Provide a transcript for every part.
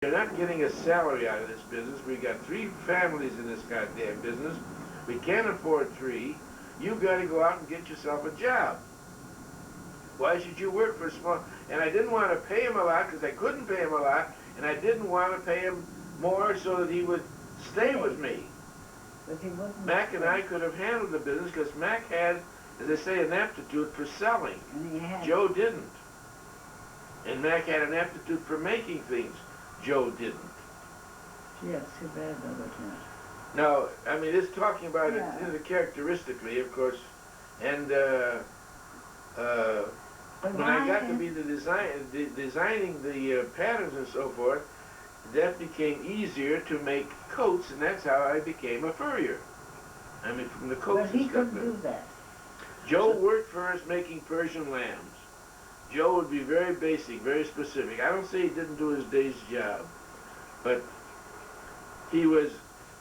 You're not getting a salary out of this business. We got 3 families in this goddamn business. We can't afford 3. You got to go out and get yourself a job. Why should you work for a small... And I didn't want to pay him a lot because I couldn't pay him a lot, and I didn't want to pay him more so that he would stay with me. But he wasn't. Mac and I could have handled the business because Mac had, as I say, an aptitude for selling. And he had. Joe didn't. And Mac had an aptitude for making things. Joe didn't. Gee, that's too bad, though, isn't it? Now, I mean, it's talking about Yeah. it characteristically, of course, and when I got to be the designing the patterns and so forth, that became easier to make coats, and that's how I became a furrier. I mean, from the coats But he and stuff. couldn't do that. Joe worked for us making Persian lambs. Joe would be very basic, very specific. I don't say he didn't do his day's job, but he was,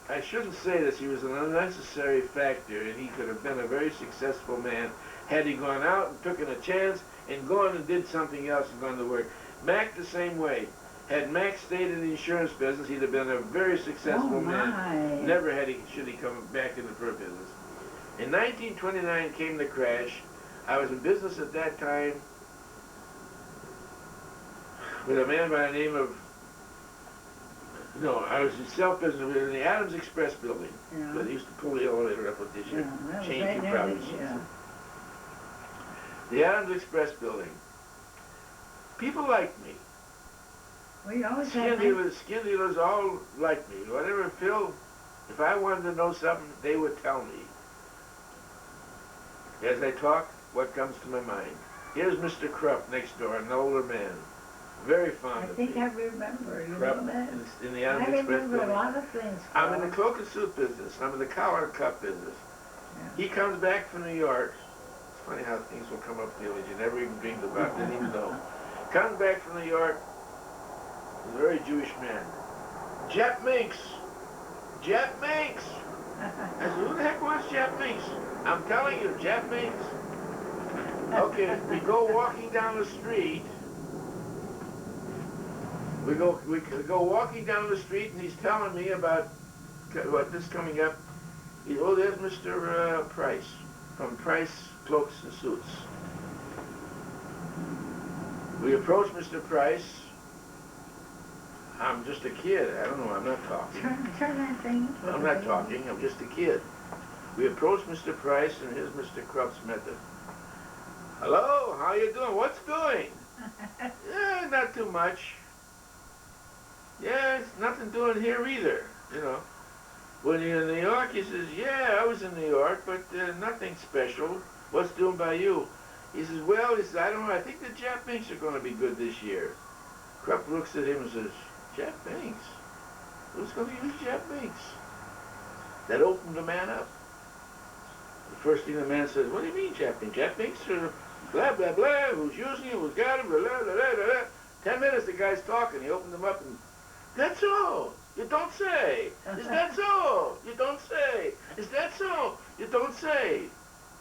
I shouldn't say this, he was an unnecessary factor, and he could have been a very successful man had he gone out and taken a chance and gone and did something else and gone to work. Mac the same way. Had Mac stayed in the insurance business, he'd have been a very successful man. Never should he come back in the fur business. In 1929 came the crash. I was in business at that time with a man by the name of, no, I was in self-business in the Adams Express building. Yeah. But he used to pull the elevator up with this change your problems. Yeah. The Adams Express building. People liked me. We always Skin had. skin dealers all liked me. Whatever Phil, if I wanted to know something, they would tell me. As I talk, what comes to my mind? Here's Mr. Krupp next door, an older man. Very fond of me. I think I remember, you Krupp know that? in the Adams Express remember building. a lot of things. I'm in the cloak and suit business. I'm in the collar and cuff business. Yeah. He comes back from New York. It's funny how things will come up to you that you never even dreamed about, didn't even know. Comes back from New York. He's a very Jewish man. Jap Minks! Jap Minks! I said, who the heck wants Jap Minks? I'm telling you, Jap Minks. Okay, we go walking down the street. We go walking down the street, and he's telling me about what this coming up. Oh, there's Mr. Price from Price Cloaks and Suits. We approach Mr. Price. I'm just a kid. I don't know. I'm not talking. Turn that thing. I'm not talking. I'm just a kid. We approach Mr. Price, and here's Mr. Krupp's method. Hello, how you doing? What's doing? Yeah, not too much. Yeah, it's nothing doing here either, you know. When you're in New York, he says, yeah, I was in New York, but nothing special. What's doing by you? He says, well, he says, I don't know, I think the Jap Minks are going to be good this year. Krupp looks at him and says, Jap Minks? Who's going to use Jap Minks? That opened the man up. The first thing the man says, what do you mean Jap Minks? Jap Minks are blah, blah, blah, who's using it, who's got it, blah, blah, blah, blah, blah. 10 minutes the guy's talking, he opened them up and, that's all. You don't say. Is that so? You don't say. Is that so? You don't say.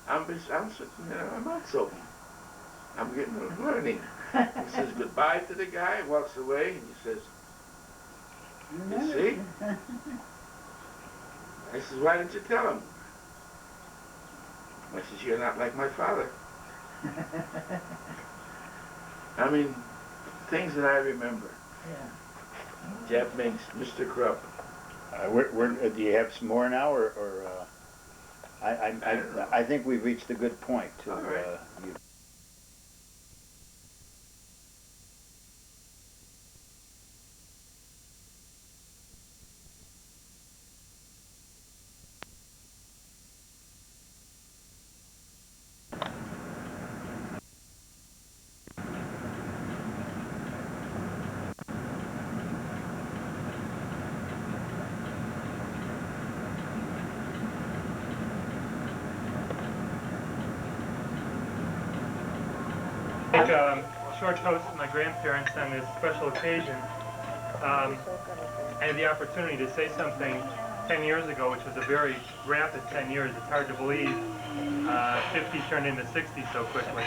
I'm sitting there. I'm not so. I'm learning. He says goodbye to the guy, walks away, and he says, you see? I says, why didn't you tell him? I says, you're not like my father. I mean, things that I remember. Yeah. Jap Minks, Mr. Krupp. Do you have some more now, or I think we've reached a good point to All right. you. A short toast to my grandparents on this special occasion. I had the opportunity to say something 10 years ago, which was a very rapid 10 years. It's hard to believe 50 turned into 60 so quickly.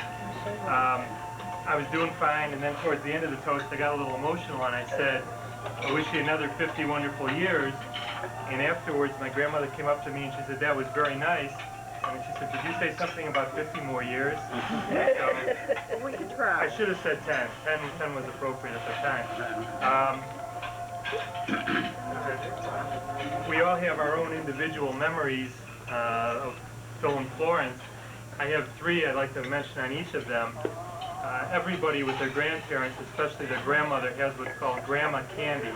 I was doing fine, and then towards the end of the toast, I got a little emotional, and I said, I wish you another 50 wonderful years. And afterwards, my grandmother came up to me and she said, that was very nice. And she said, did you say something about 50 more years? So, We could try. I should have said 10. 10 was appropriate at the time. We all have our own individual memories of Phil and Florence. I have 3 I'd like to mention on each of them. Everybody with their grandparents, especially their grandmother, has what's called grandma candies.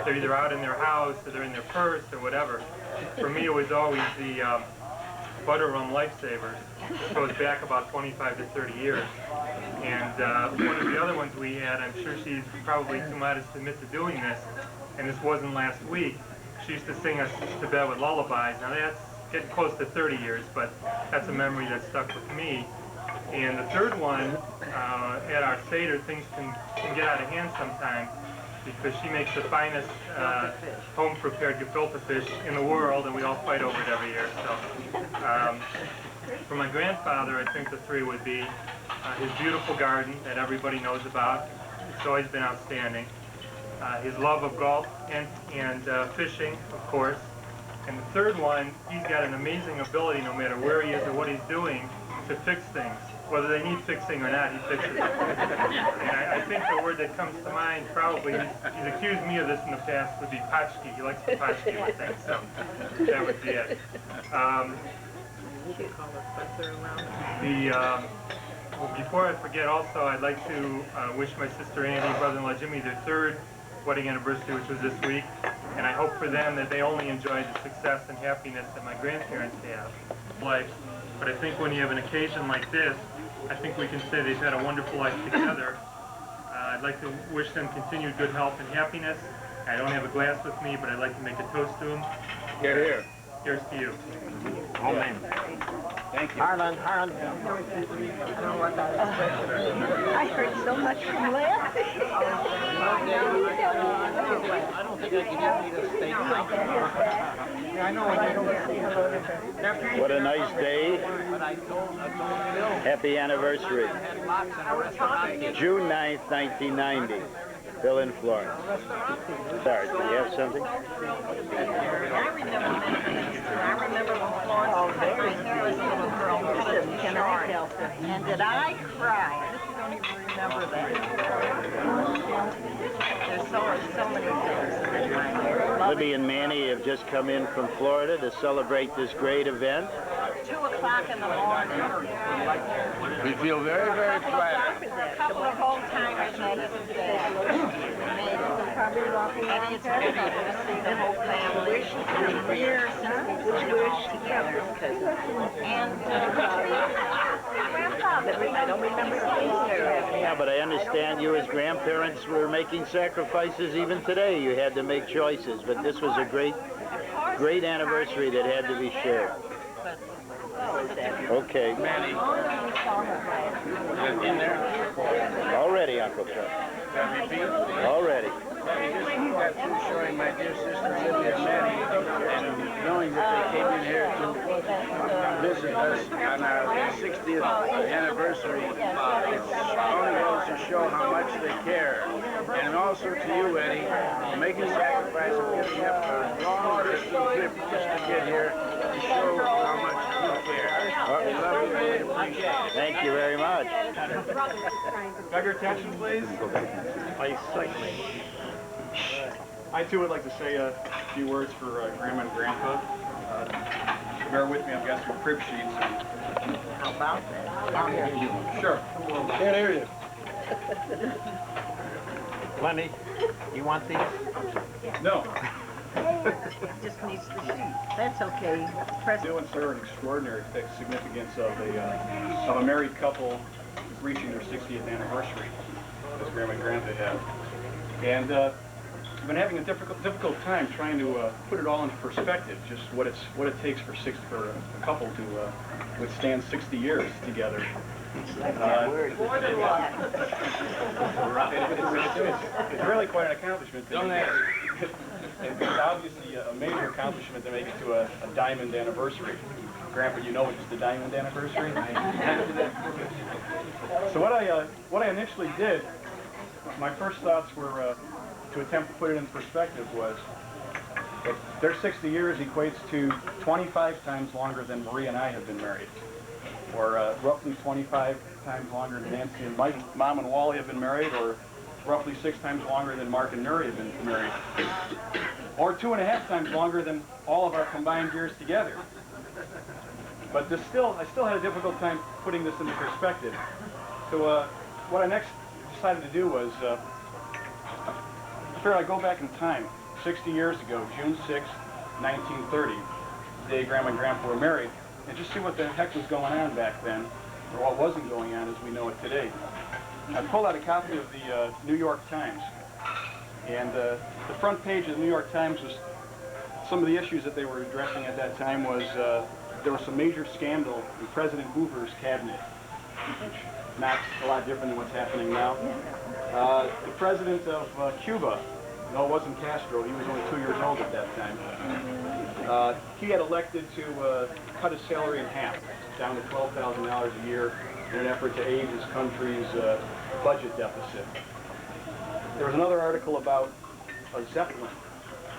They're either out in their house, or they're in their purse, or whatever. For me, it was always the butter rum lifesavers. It goes back about 25 to 30 years. And one of the other ones we had, I'm sure she's probably too modest to admit to doing this, and this wasn't last week, she used to sing us to bed with lullabies. Now that's getting close to 30 years, but that's a memory that stuck with me. And the third one, at our Seder, things can get out of hand sometimes, because she makes the finest home-prepared gefilte fish in the world, and we all fight over it every year. So, for my grandfather, I think the 3 would be his beautiful garden that everybody knows about. It's always been outstanding. His love of golf and fishing, of course. And the third one, he's got an amazing ability, no matter where he is or what he's doing, to fix things. Whether they need fixing or not, he fixes it. And I think the word that comes to mind, probably, he's accused me of this in the past, would be patchki. He likes to patchki with things, so that would be it. Well, before I forget, also, I'd like to wish my sister Andy and brother-in-law Jimmy their 3rd wedding anniversary, which was this week. And I hope for them that they only enjoy the success and happiness that my grandparents have in life. But I think when you have an occasion like this, I think we can say they've had a wonderful life together. I'd like to wish them continued good health and happiness. I don't have a glass with me, but I'd like to make a toast to them. Here, here. Here's to you. Amen. Thank you. Harlan. I heard so much from Lance. I don't think I can eat a steak. I know when you don't say hello to her. What a nice day. But I told Bill. Happy anniversary. Had lots in a restaurant. June 9th, 1990. Phil and Florence. Sorry, do you have something? I remember many things too. I remember when Florence cut my hair as a little girl, cut it short. And did I cry? I don't even remember that. There's so many things in my hair. Libby and Manny have just come in from Florida to celebrate this great event. 2 o'clock in the morning. We feel very, very flattered. A couple of old-timers made us sad. And it's good to see the whole family. It's been years since we've seen them all together. And grandfather, I don't remember either. Yeah, but I understand you as grandparents were making sacrifices even today. You had to make choices, but this was a great anniversary that had to be shared. Okay. Manny. In there? All ready, Uncle Chuck. All ready. Got through showing my dear sister Libby and Manny, and knowing that they came in here to visit us on our 60th anniversary, it only goes to show how much they care. And also to you, Eddie, for making a sacrifice of giving up a long distance trip just to get here to show how much you care. We love you and appreciate it. Thank you very much. Got your attention, please? I too would like to say a few words for Grandma and Grandpa. Bear with me, I've got some crib sheets. How about that? Sure. Can't hear you. Lenny, you want these? No. Just needs the sheet. That's okay. Press Do and sir an extraordinary significance of a married couple reaching their 60th anniversary, as Grandma and Grandpa have. And I've been having a difficult time trying to put it all into perspective, just what it takes for a couple to withstand 60 years together. It's really quite an accomplishment. It's obviously a major accomplishment to make it to a diamond anniversary. Grandpa, you know it's the diamond anniversary. So what I initially did, my first thoughts were to attempt to put it in perspective was that their 60 years equates to 25 times longer than Marie and I have been married, or roughly 25 times longer than Nancy and Mike, Mom and Wally have been married, or roughly 6 times longer than Mark and Nuri have been married, or 2.5 times longer than all of our combined years together. But I still had a difficult time putting this into perspective. So what I next decided to do was, I go back in time, 60 years ago, June 6, 1930, the day Grandma and Grandpa were married, and just see what the heck was going on back then, or what wasn't going on as we know it today. I pulled out a copy of the New York Times, and the front page of the New York Times was some of the issues that they were addressing at that time was there was some major scandal in President Hoover's cabinet, which is not a lot different than what's happening now. The president of Cuba, no, it wasn't Castro, he was only 2 years old at that time. He had elected to cut his salary in half, down to $12,000 a year, in an effort to aid his country's budget deficit. There was another article about a Zeppelin,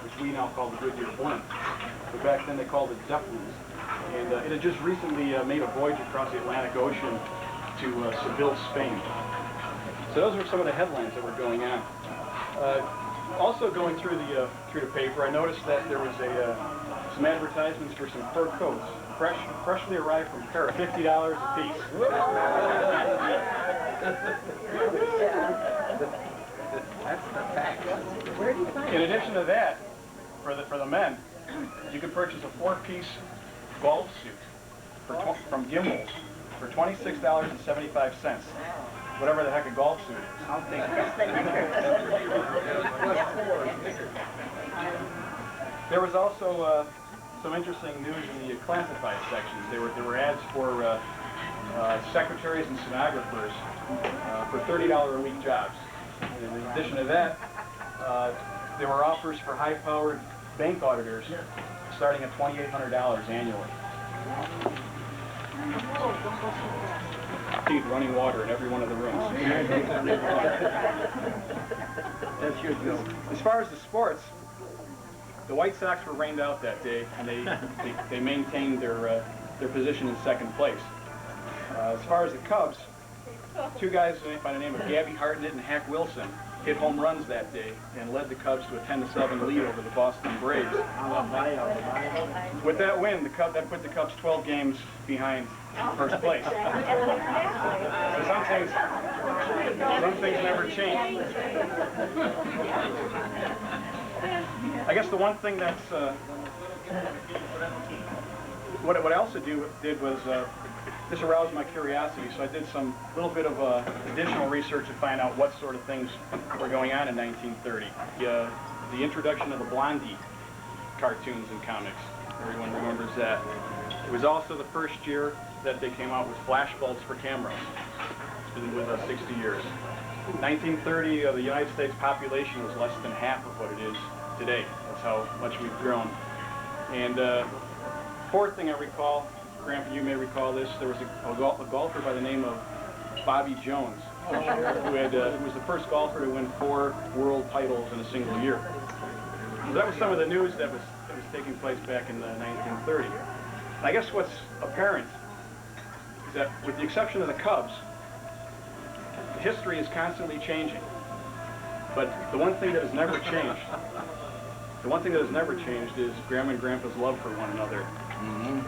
which we now call the Goodyear blimp, but back then they called it Zeppelins. And it had just recently made a voyage across the Atlantic Ocean to Seville, Spain. So those were some of the headlines that were going on. Also going through the paper, I noticed that there was some advertisements for some fur coats, freshly arrived from Paris, $50 a piece. That's the fact. In addition to that, for the men, you could purchase a 4-piece golf suit from Gimbel's for $26.75. Whatever the heck a golf suit is. I'll take There was also some interesting news in the classified sections. There were ads for secretaries and stenographers for $30 a week jobs. And in addition to that, there were offers for high-powered bank auditors starting at $2,800 annually. Need running water in every one of the rooms. That's your joke. As far as the sports, the White Sox were rained out that day, and they maintained their position in second place. As far as the Cubs, 2 guys by the name of Gabby Hartnett and Hack Wilson hit home runs that day and led the Cubs to a 10-7 lead over the Boston Braves. With that win, that put the Cubs 12 games behind first place. So some things never change. I guess the one thing that's what I also did was this aroused my curiosity, so I did some little bit of additional research to find out what sort of things were going on in 1930. The introduction of the Blondie cartoons and comics. Everyone remembers that. It was also the first year that they came out with flash bulbs for cameras. It's been with us 60 years. In 1930, the United States population was less than half of what it is today. That's how much we've grown. And fourth thing I recall, Grandpa, you may recall this, there was a golfer by the name of Bobby Jones, who was the first golfer to win 4 world titles in a single year. So that was some of the news that was taking place back in 1930. And I guess what's apparent is that with the exception of the Cubs, history is constantly changing. But the one thing that has never changed, is Grandma and Grandpa's love for one another. Mm-hmm.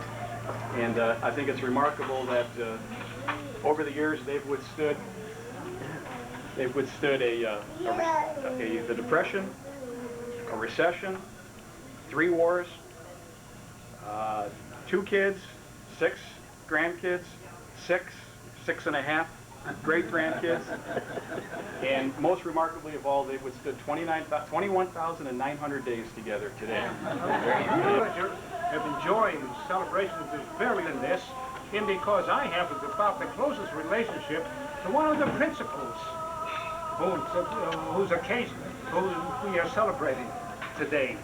And I think it's remarkable that over the years they've withstood the Depression, a recession, 3 wars, 2 kids, 6 grandkids, 6.5 great-grandkids, and most remarkably of all, they've withstood 21,900 days together today. Have enjoyed celebrations as varied in this, because I have about the closest relationship to one of the principals whose occasion we are celebrating today.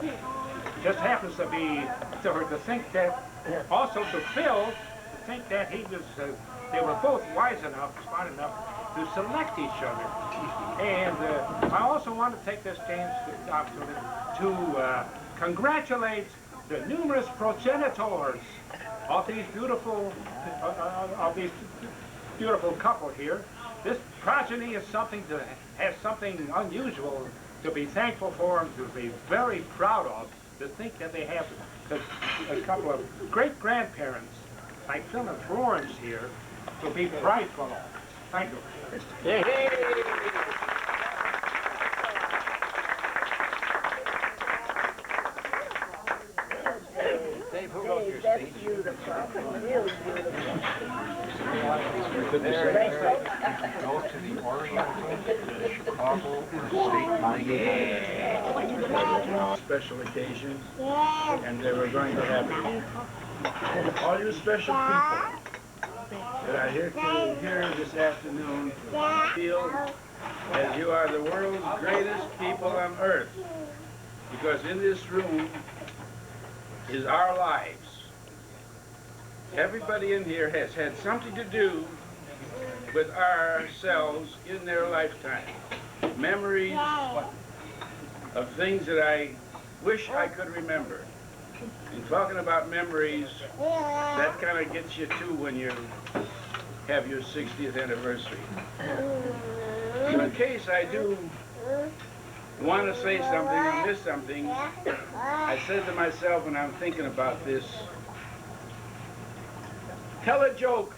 Just happens to be to think that, also to Phil, to think that they were both wise enough, smart enough to select each other. And I also want to take this chance to congratulate the numerous progenitors of these beautiful couple here. This progeny is has something unusual to be thankful for and to be very proud of. To think that they have a couple of great grandparents like Phil and Florence here to be prideful of. Thank you. Hey. Dave, who wrote your That's speech? beautiful. Really beautiful. Go to the Orient, the Chicago State Monument. Special occasion, and they were going to have all you special people that are here this afternoon feel as you are the world's greatest people on earth, because in this room is our lives. Everybody in here has had something to do with ourselves in their lifetime. Memories of things that I wish I could remember. And talking about memories, that kind of gets you too when you have your 60th anniversary. So in case I do want to say something or miss something, I said to myself when I'm thinking about this, tell a joke.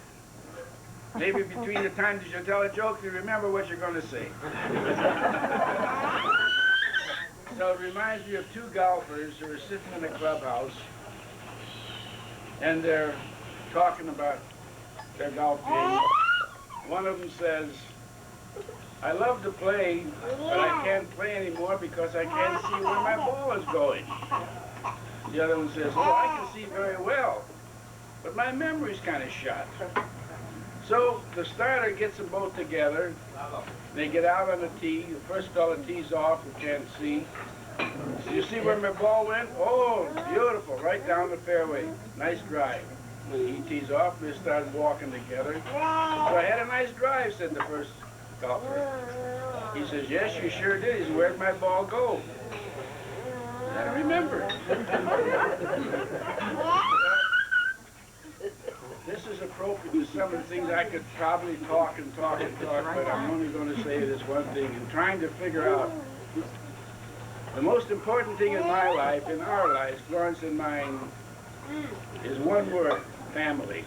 Maybe between the times that you tell a joke, you remember what you're going to say. So it reminds me of two golfers who are sitting in a clubhouse, and they're talking about their golf game. One of them says, I love to play, but I can't play anymore because I can't see where my ball is going. The other one says, oh, I can see very well, but my memory's kind of shot. So the starter gets them both together. They get out on the tee. The first fellow tees off and can't see. So you see where my ball went? Oh, beautiful, right down the fairway. Nice drive. He tees off and they started walking together. So I had a nice drive, said the first golfer. He says, yes, you sure did. He says, where'd my ball go? I don't remember. This is appropriate to some of the things I could probably talk, but I'm only going to say this one thing. In trying to figure out the most important thing in my life, in our lives, Florence and mine, is one word, family.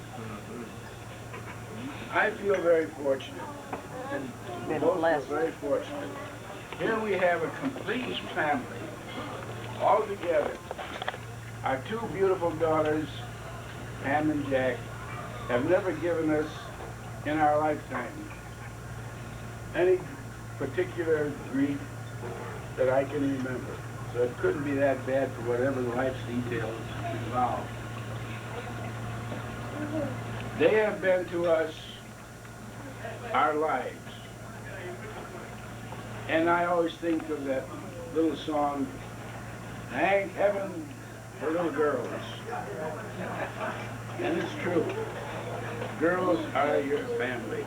I feel very fortunate. We both feel very fortunate. Here we have a complete family, all together. Our two beautiful daughters, Pam and Jack, have never given us, in our lifetime, any particular grief that I can remember. So it couldn't be that bad for whatever the life's details involve. They have been to us our lives. And I always think of that little song, thank heaven for little girls. And it's true. Girls are your family.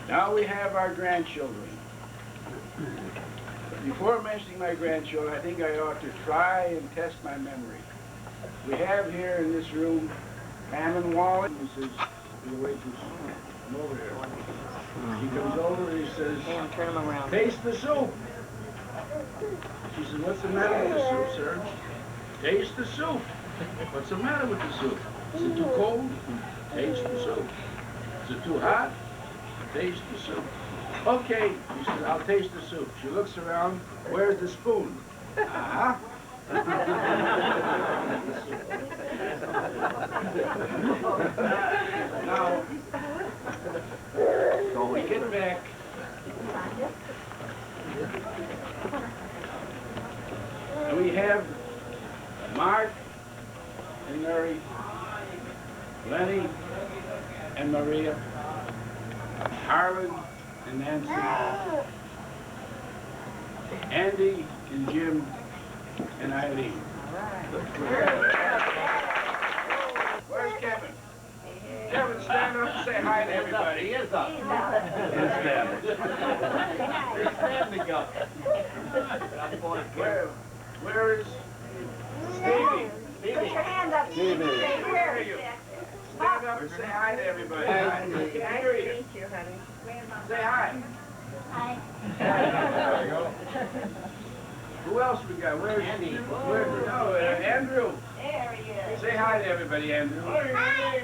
Now we have our grandchildren. But before mentioning my grandchildren, I think I ought to try and test my memory. We have here in this room Pam and Wally, who says, the waitress, come over here. He comes over and he says, turn him around. Taste the soup. She says, what's the matter with the soup, sir? Taste the soup. What's the matter with the soup? Is it too cold? Taste the soup. Is it too hot? Taste the soup. Okay, she says, I'll taste the soup. She looks around, where's the spoon? Uh-huh. Now, so we get back. And we have Mark and Mary, Lenny and Maria, Harlan and Nancy, Andy and Jim and Eileen. Where's Kevin? Kevin, stand up and say hi to everybody. He is up. He's standing up. Where is Stevie? Put your hand up. Stevie. Where are you? Stand up and say hi to everybody. I can hear you. Thank you, honey. Say hi. Hi. There you go. Who else we got? Where's Andrew? Andrew. There he is. Say hi to everybody, Andrew. Hi.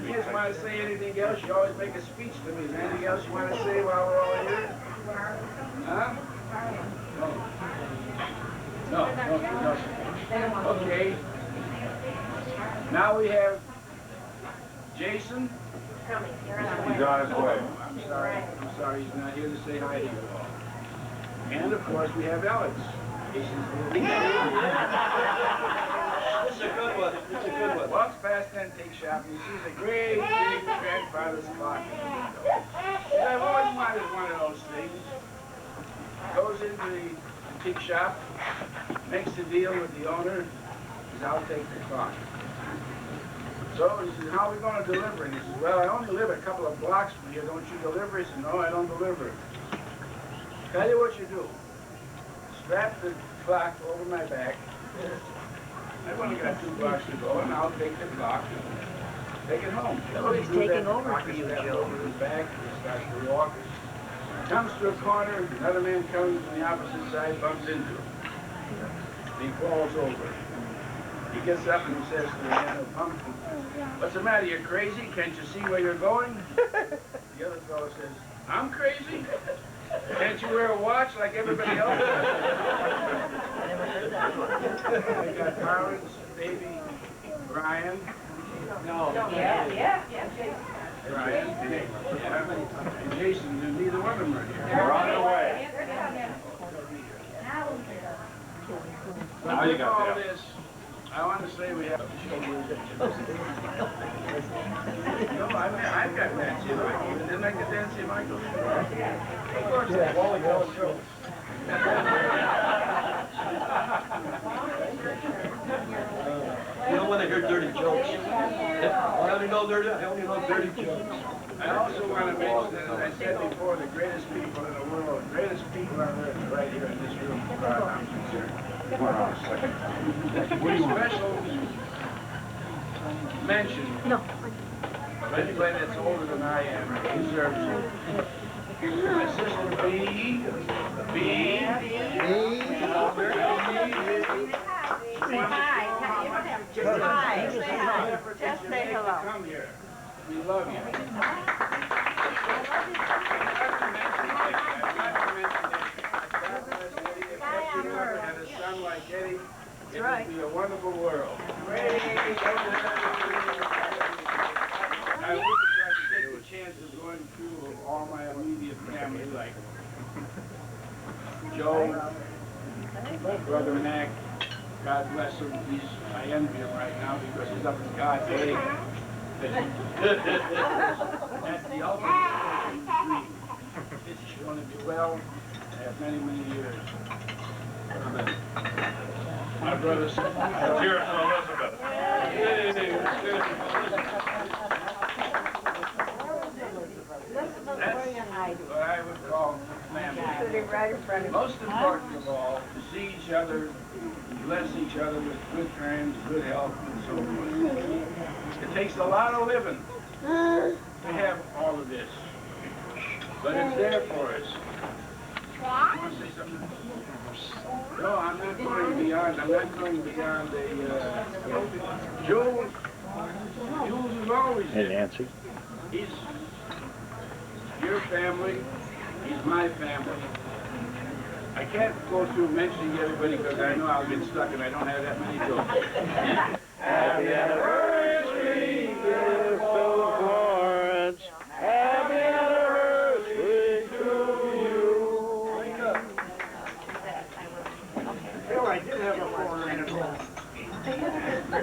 You guys want to say anything else? You always make a speech to me. Is there anything else you want to say while we're all here? Huh? No, okay. Now we have Jason. He's on his way. I'm sorry he's not here to say hi to you all. And of course we have Alex. This is a good one. It's a good one. Walks past the antique shop and he sees a great big grandfather's clock. I've always wanted one of those things. Goes into the antique shop, makes a deal with the owner, says, I'll take the clock. So he says, how are we going to deliver it? He says, well, I only live a couple of blocks from here. Don't you deliver? He says, no, I don't deliver it. Tell you what you do. Strap the clock over my back. I've only got 2 blocks to go, and I'll take the clock and take it home. Oh, he's taking over for you, Joe. Over his back, he starts to walk. Comes to a corner, another man comes from the opposite side, bumps into him. He falls over. He gets up and he says to the man who bumped him, what's the matter, you're crazy? Can't you see where you're going? The other fellow says, I'm crazy? Can't you wear a watch like everybody else does? I never heard that one. We got Carlin's baby, Brian. No. Yeah. Brian. And Jason, and neither one of them are here. We're on our way. Now you got all that. this, I want to say we have to show you. No, I've got Nancy and Michael. Didn't I get Nancy and Michael? Of course, that's all the shows. You don't want to hear dirty jokes. I only know dirty jokes. I also want to mention, as I said before, the greatest people in the world, the greatest people on earth are right here in this room, as far as I'm concerned. Special mention of anybody that's older than I am deserves it. My sister B. Say hi. Just hi. Say hi. Just say hello. Come here. We love you. Had a son like Eddie, it would be a wonderful world. I wish I could take the chance of going through all my immediate family, like Joe, my brother Mac. God bless him. I envy him right now because he's up in God's way. That's the ultimate dream. It's going to be well and have many, many years. My brother said, Cheers to Elizabeth. That's what I would call family. Most important of all, to see each other, bless each other with good friends, good health, and so forth. It takes a lot of living to have all of this, but it's there for us. You want to say something? No, I'm not going beyond the, Jules is always Hey, there. Nancy. He's your family, he's my family. I can't go through mentioning everybody because I know I'll get stuck and I don't have that many jokes. Happy anniversary, beautiful Florence. Happy anniversary to you. Wake up. Bill, I did have a former interview.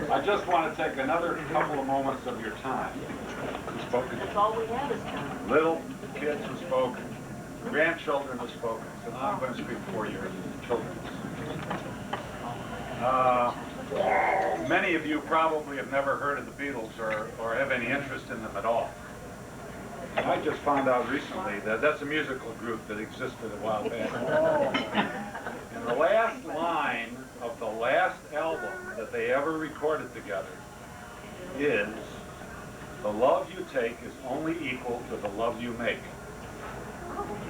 I just want to take another couple of moments of your time. You've spoken. That's all we have is time. Little kids have spoken. Grandchildren have spoken. So now I'm going to speak for your children. Many of you probably have never heard of the Beatles or have any interest in them at all. And I just found out recently that that's a musical group that existed a while back. And the last line of the last album that they ever recorded together is, "The love you take is only equal to the love you make."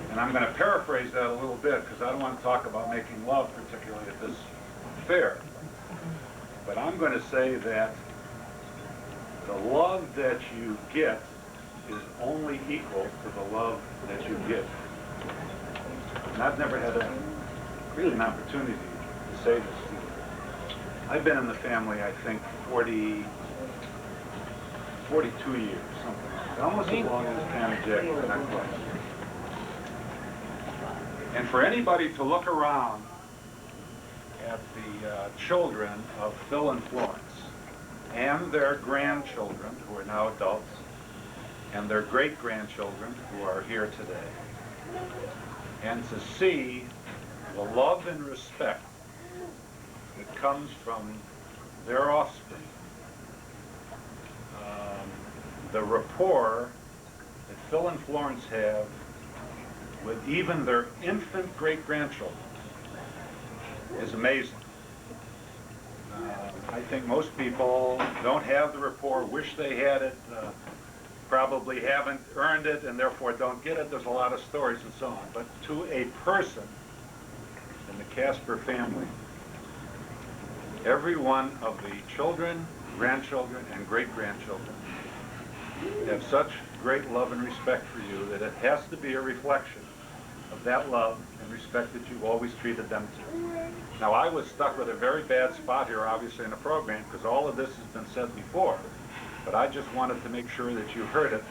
And I'm going to paraphrase that a little bit because I don't want to talk about making love particularly at this fair. But I'm going to say that the love that you get is only equal to the love that you give. And I've never had really an opportunity to say this to you. I've been in the family, I think, 42 years, something like that. Almost as long as Pam and Jack, but not quite. And for anybody to look around at the children of Phil and Florence and their grandchildren, who are now adults, and their great-grandchildren, who are here today, and to see the love and respect that comes from their offspring, the rapport that Phil and Florence have with even their infant great-grandchildren is amazing. I think most people don't have the rapport, wish they had it, probably haven't earned it and therefore don't get it. There's a lot of stories and so on. But to a person in the Kasper family, every one of the children, grandchildren, and great-grandchildren have such great love and respect for you that it has to be a reflection of that love and respect that you've always treated them to. Now, I was stuck with a very bad spot here, obviously, in the program, because all of this has been said before. But I just wanted to make sure that you heard it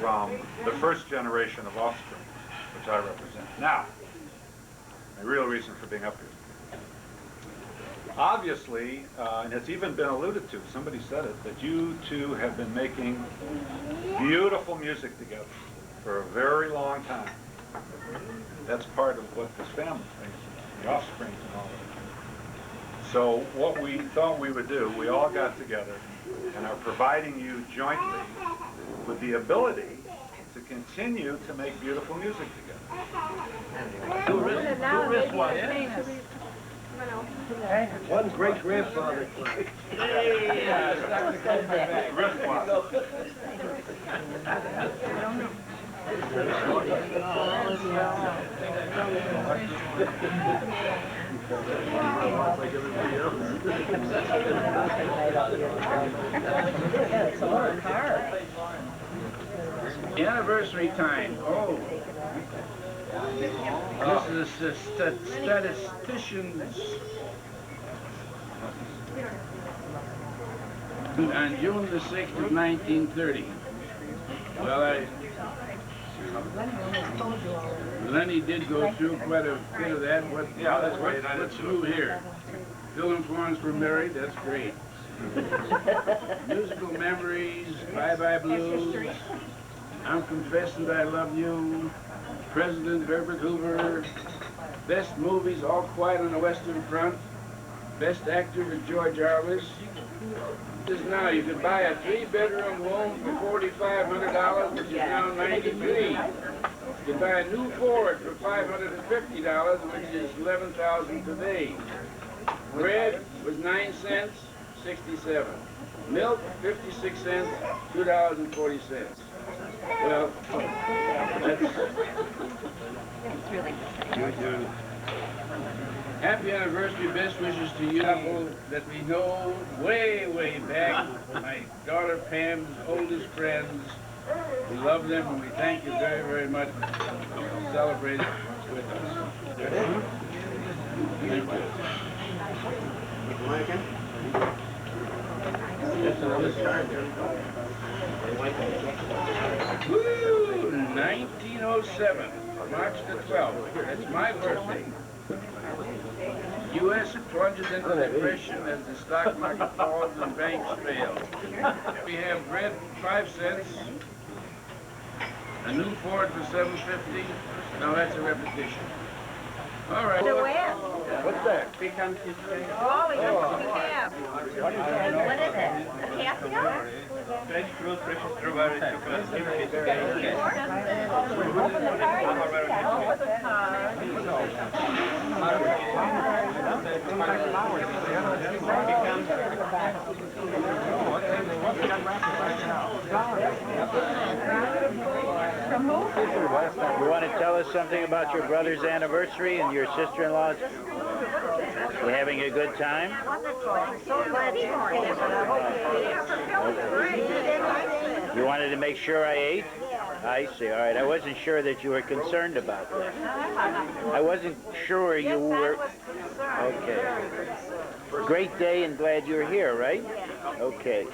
from the first generation of offspring, which I represent. Now, the real reason for being up here. Obviously, and it's even been alluded to, somebody said it, that you two have been making beautiful music together for a very long time. That's part of what this family thinks, the offspring and all of it. So what we thought we would do, we all got together and are providing you jointly with the ability to continue to make beautiful music together. One great-grandfather. Anniversary time. Oh. This is the statisticians. On June the 6th of 1930. Well, Lenny did go through quite a bit of that. What's new here? Phil and Florence were married. That's great. Musical memories. Bye Bye Blues. I'm Confessing I Love You. President Herbert Hoover. Best movies, All Quiet on the Western Front. Best actor with George Arliss. Just now, you could buy a 3-bedroom home for $4,500, which is now $93. You could buy a new Ford for $550, which is $11,000 today. Bread was 9 cents, 67. Milk, 56 cents, $2.40. Well, that's really happy anniversary, best wishes to you that we know way, way back. My daughter Pam's oldest friends. We love them and we thank you very, very much for celebrating with us. Thank you. Woo! 1907, March the 12th. That's my birthday. U.S. plunges into depression as the stock market falls and banks fail. We have bread 5 cents, a new Ford for $7.50. Now that's a repetition. All right. To win. What's that? Pecan cheesecake. Oh, we got some cab. What is it? A Casio? Fresh fruit, fresh strawberry, chocolate chip cheesecake. Open the card. Open the card. From who? You want to tell us something about your brother's anniversary and your sister-in-law's? You having a good time? Wonderful. I'm so glad you were here, but I hope you You wanted to make sure I ate? I see. All right. I wasn't sure that you were concerned about that. I wasn't sure you were. Okay. Great day and glad you're here, right? Okay.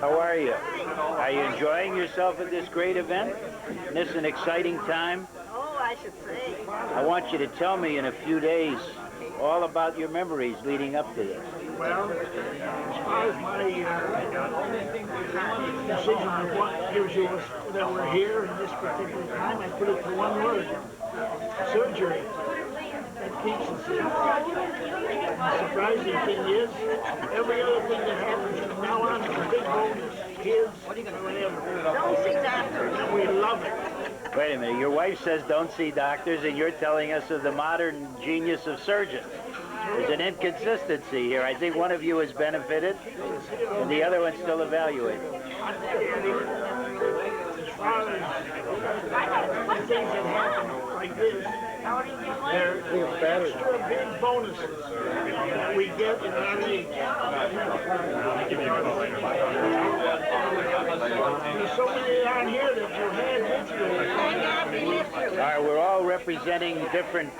How are you? Are you enjoying yourself at this great event? Isn't this an exciting time? Oh, I should say. I want you to tell me in a few days all about your memories leading up to this. Well, as far as my decision of what gives you us that we're here in this particular time, I put it to one word: surgery. That keeps us here. The surprising thing is, every other thing that happens from now on is a big bonus. Kids, whatever. Don't see doctors. And we love it. Wait a minute. Your wife says don't see doctors, and you're telling us of the modern genius of surgeons. There's an inconsistency here. I think one of you has benefited, and the other one's still evaluating. As far as the things that happen like this, they're extra big bonuses that we get in our age. There's so many around here that you had with you. All right, we're all representing different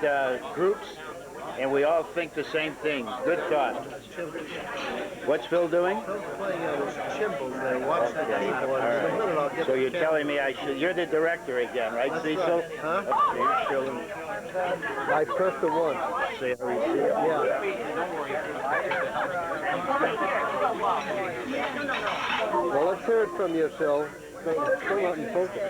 groups, and we all think the same thing. Good thought. What's Phil doing? Playing those cymbals there, watching the people. All right. So you're telling me I should... You're the director again, right, Cecil? Huh? Okay, show them. I pressed the one. See how we see it? Yeah. Well, let's hear it from you, Phil. Come out and focus.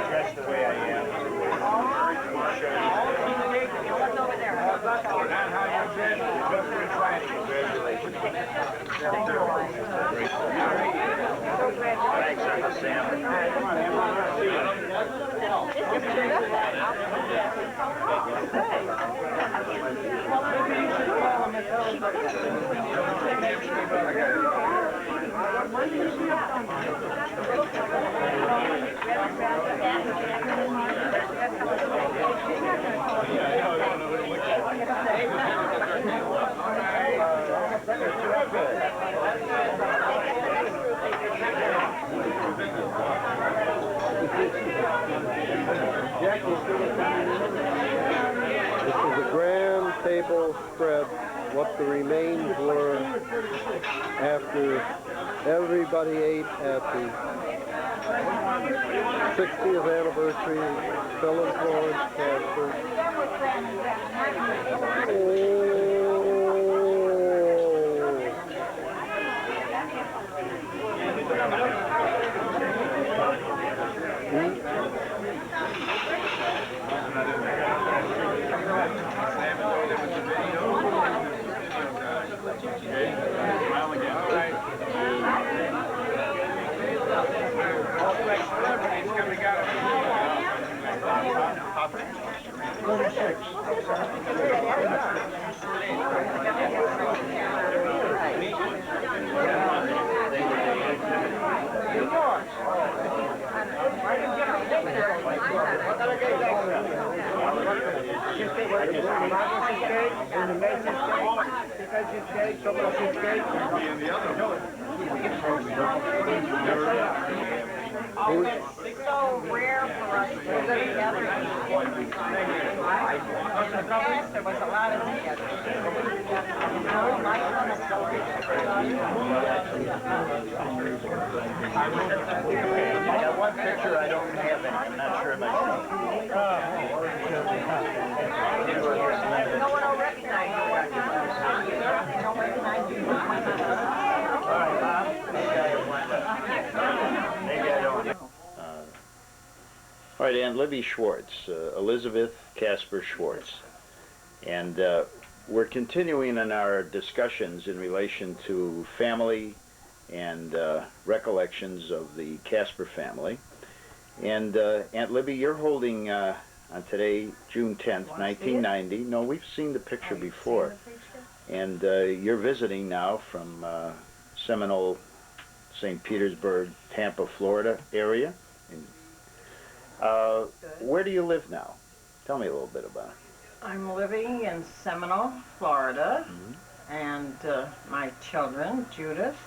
Dressed the way I am. Thanks, Uncle Sam. This is a grand table spread, what the remains were after everybody ate at the 60th anniversary, Phil and Florence Kasper. It's so rare for us to get together. In the past, there was a lot of together. I got one picture I don't have in. I'm not sure myself. No one will recognize you. They don't recognize you. All right, Bob. Maybe I don't. All right, and Libby Schwartz, Elizabeth Kasper Schwartz. And we're continuing in our discussions in relation to family and recollections of the Kasper family. And Aunt Libby, you're holding on today, June 10th, 1990. No, we've seen the picture before. And you're visiting now from Seminole, St. Petersburg, Tampa, Florida area. Where do you live now? Tell me a little bit about it. I'm living in Seminole, Florida, and my children, Judith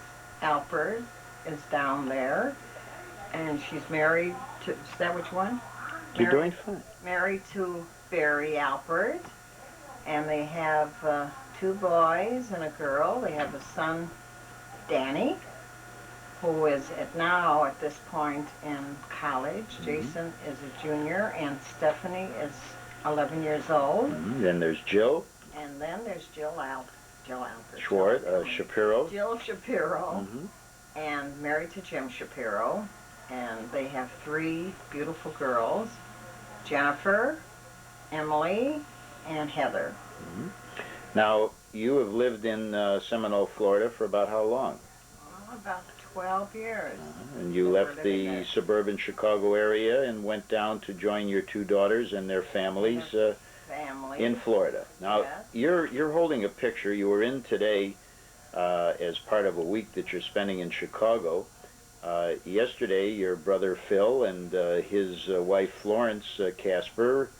Alpert, is down there, and she's married to, is that which one? You're doing fine. Married to Barry Alpert, and they have 2 boys and a girl. They have a son, Danny, who is at this point in college. Jason is a junior, and Stephanie is 11 years old. Then there's Jill. And then there's Jill Alpert. Schwartz, Shapiro. Jill Shapiro, and married to Jim Shapiro. And they have 3 beautiful girls, Jennifer, Emily, and Heather. Now, you have lived in Seminole, Florida for about how long? About 12 years. And you left the suburban Chicago area and went down to join your 2 daughters and their families in Florida. Now, you're holding a picture. You were in today as part of a week that you're spending in Chicago. Yesterday, your brother Phil and his wife Florence Kasper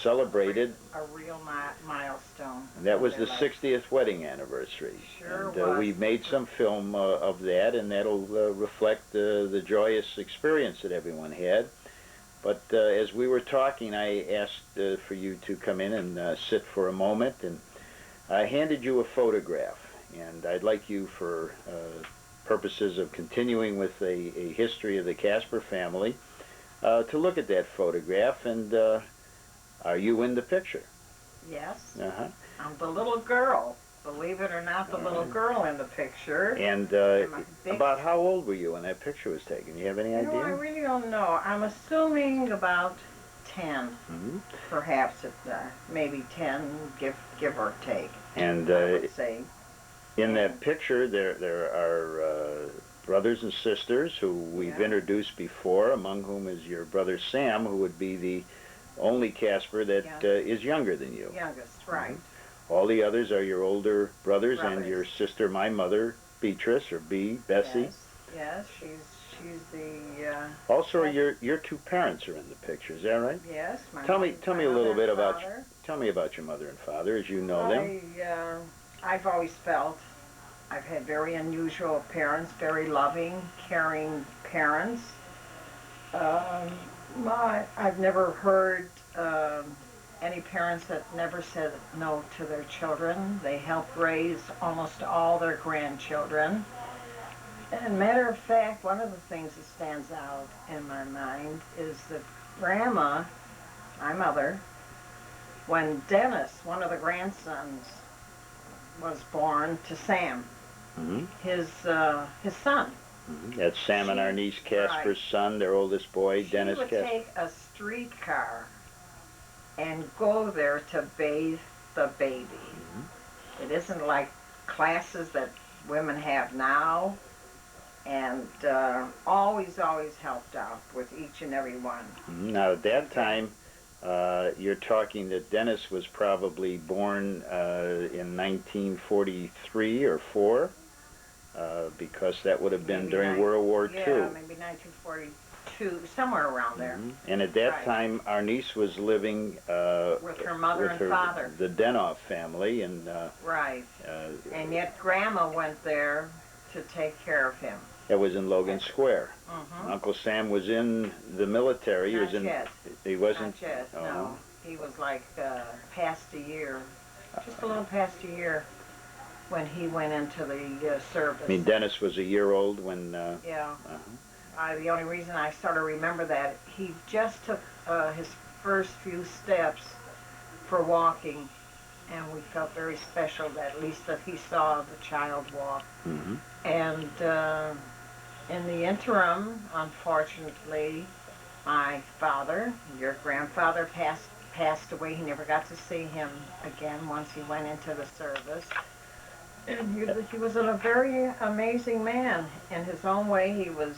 celebrated a real milestone. And that was the 60th wedding anniversary. Sure and was. we made some film of that, and that'll reflect the joyous experience that everyone had. But as we were talking, I asked for you to come in and sit for a moment, and I handed you a photograph. And I'd like you, for purposes of continuing with a history of the Kasper family, to look at that photograph. And are you in the picture? Yes. I'm the little girl. Believe it or not, the little girl in the picture. And about how old were you when that picture was taken? You have any idea? I really don't know. I'm assuming about 10, perhaps, maybe 10, give or take. And I would say. In that picture, there are brothers and sisters who we've introduced before, among whom is your brother Sam, who would be the only Kasper that is younger than you. Youngest, right. All the others are your older brothers and your sister, my mother, Beatrice, or Bessie. Yes, she's the... Also, your 2 parents are in the picture, is that right? Yes. Tell me a little bit about your mother and father, as you know them. I've always felt I've had very unusual parents, very loving, caring parents. I've never heard any parents that never said no to their children. They helped raise almost all their grandchildren. And matter of fact, one of the things that stands out in my mind is that Grandma, my mother, when Dennis, one of the grandsons, was born to Sam, his son. That's Sam and our niece Kasper's son, their oldest boy, Dennis Kasper. She would take a streetcar and go there to bathe the baby. It isn't like classes that women have now, and always helped out with each and every one. Now, at that time, you're talking that Dennis was probably born in 1943 or 4, because that would have been during World War II. Yeah, maybe 1942 42, somewhere around there. And at that Right. time, our niece was living With her mother and father. the Denoff family, and Right. And yet Grandma went there to take care of him. that was in Logan Square. Mm-hmm. Uncle Sam was in the military. He Not was in. yet. He wasn't. Not yet, Oh. no. He was like past a year, just a little past a year when he went into the service. I mean, Dennis was a year old when. Yeah. Uh-huh. The only reason I sort of remember that, he just took his first few steps for walking, and we felt very special that at least that he saw the child walk. Mm-hmm. And in the interim, unfortunately, my father, your grandfather, passed away. He never got to see him again once he went into the service. And he was a very amazing man. In his own way, he was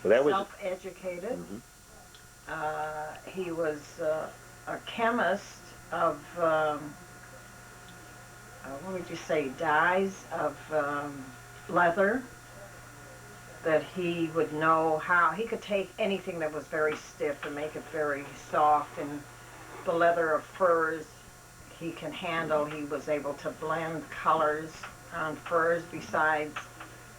self-educated. Mm-hmm. He was a chemist of, what would you say, dyes of leather, that he would know how, he could take anything that was very stiff and make it very soft, and the leather of furs he can handle. He was able to blend colors on furs besides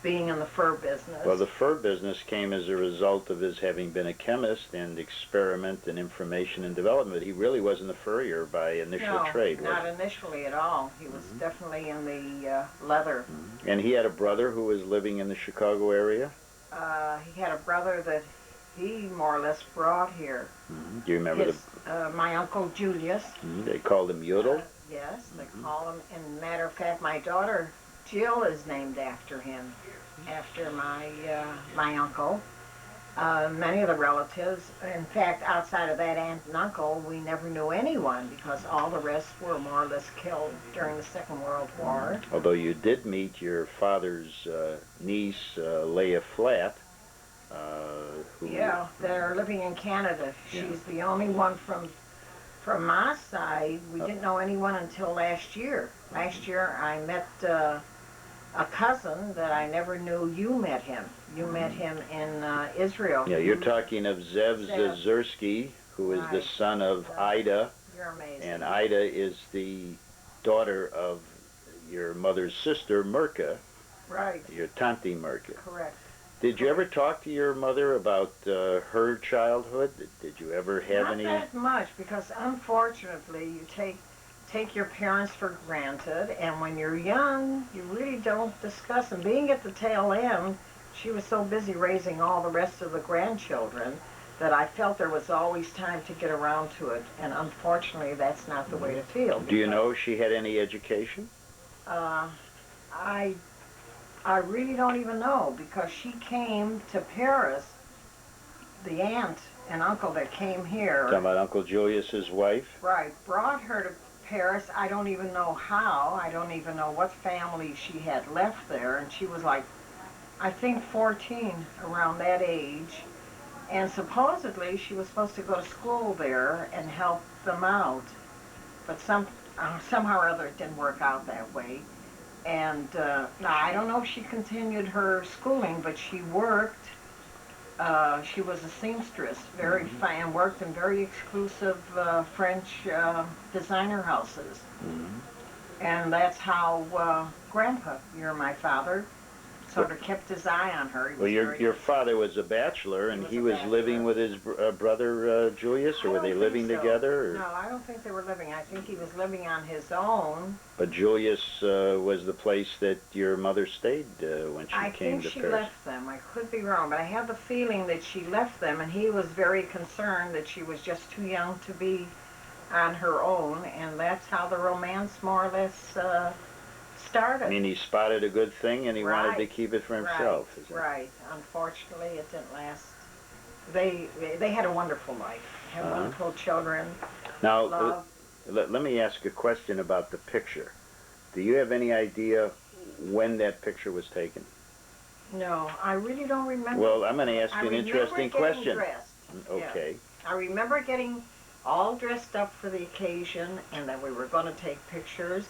being in the fur business. Well, the fur business came as a result of his having been a chemist and experiment and information and development. He really wasn't a furrier by initial trade, was not he? initially at all. He was definitely in the leather. And he had a brother who was living in the Chicago area? He had a brother that he more or less brought here. Do you remember My Uncle Julius. They called him Yodel? Yes, they call him. And matter of fact, my daughter Jill is named after him, after my uncle. Many of the relatives, in fact, outside of that aunt and uncle, we never knew anyone because all the rest were more or less killed during the Second World War. Although you did meet your father's niece, Leah Flatt. Yeah, they're living in Canada. She's the only one from my side. We didn't know anyone until last year. Last year I met a cousin that I never knew you met him. You met him in Israel. Yeah, you're talking of Zev Zazursky, who is the son of Ida. You're amazing. And Ida is the daughter of your mother's sister, Mirka. Right. Your Tanti Mirka. Correct. Did you ever talk to your mother about her childhood? Did you ever have any? Not that much, because unfortunately you take your parents for granted, and when you're young, you really don't discuss them. Being at the tail end, she was so busy raising all the rest of the grandchildren that I felt there was always time to get around to it, and unfortunately that's not the way to feel. Do you know if she had any education? I really don't even know, because she came to Paris, the aunt and uncle that came here. Talking about Uncle Julius's wife? Right, brought her to Paris. I don't even know how. I don't even know what family she had left there, and she was like, I think 14, around that age, and supposedly she was supposed to go to school there and help them out, but somehow or other it didn't work out that way. And now I don't know if she continued her schooling, but she worked. She was a seamstress, very fine, worked in very exclusive French designer houses. And that's how Grandpa, you're my father, sort of kept his eye on her. Well, your father was a bachelor, and he was living with his brother Julius, or were they living together? Or? No, I don't think they were living. I think he was living on his own. But Julius was the place that your mother stayed when she came to Paris. I think she left them. I could be wrong, but I have the feeling that she left them, and he was very concerned that she was just too young to be on her own, and that's how the romance more or less started. I mean, he spotted a good thing, and he wanted to keep it for himself. Right. Unfortunately, it didn't last. They had a wonderful life. Had wonderful children. Now, let me ask a question about the picture. Do you have any idea when that picture was taken? No, I really don't remember. Well, I'm going to ask you an interesting question. Dressed. Okay. Yeah. I remember getting all dressed up for the occasion, and that we were going to take pictures.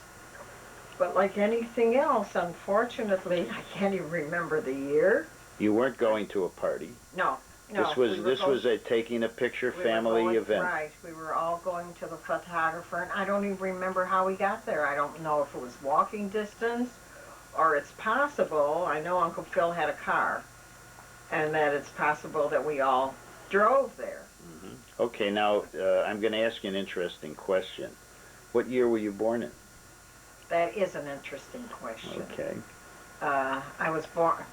But like anything else, unfortunately, I can't even remember the year. You weren't going to a party? No. No, This was a taking a picture family event. Right, we were all going to the photographer, and I don't even remember how we got there. I don't know if it was walking distance, or it's possible, I know Uncle Phil had a car, and that it's possible that we all drove there. Okay, now I'm going to ask you an interesting question. What year were you born in? That is an interesting question. Okay. I was born...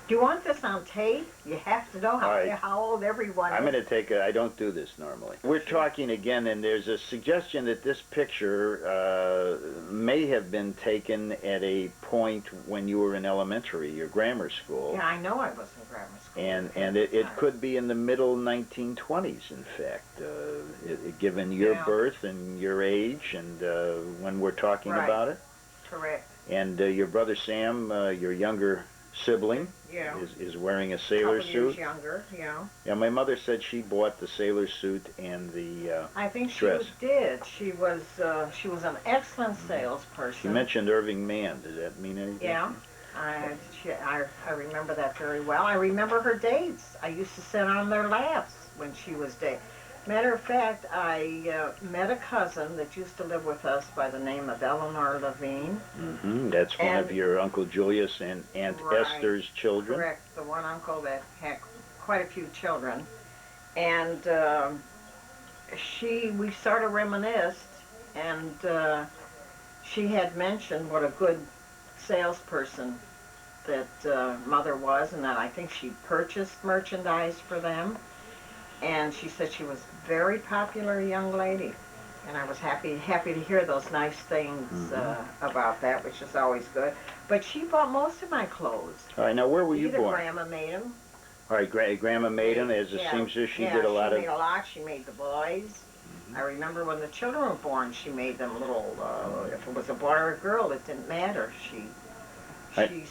Do you want this on tape? You have to know how old everyone is. I'm going to take I don't do this normally. We're talking again, and there's a suggestion that this picture may have been taken at a point when you were in elementary or grammar school. Yeah, I know I was in grammar school. And it could be in the middle 1920s, in fact, given your birth and your age and when we're talking about it. Correct. And your brother Sam, your younger sibling, is wearing a sailor suit. Years younger, yeah. Yeah, my mother said she bought the sailor suit and the I think dress. She did. She was an excellent salesperson. She mentioned Irving Mann. Does that mean anything? Yeah, I remember that very well. I remember her dates. I used to sit on their laps when she was dating. Matter of fact, I met a cousin that used to live with us by the name of Eleanor Levine. That's one of your Uncle Julius and Aunt Esther's children. Correct, the one uncle that had quite a few children. And we sort of reminisced, and she had mentioned what a good salesperson that Mother was, and that I think she purchased merchandise for them. And she said she was a very popular young lady, and I was happy to hear those nice things about that, which is always good. But she bought most of my clothes. All right, now where were you born? Grandma made them. All right, Grandma made them as a seamstress. She did a lot of. She made a lot. She made the boys. I remember when the children were born, she made them little. If it was a boy or a girl, it didn't matter. She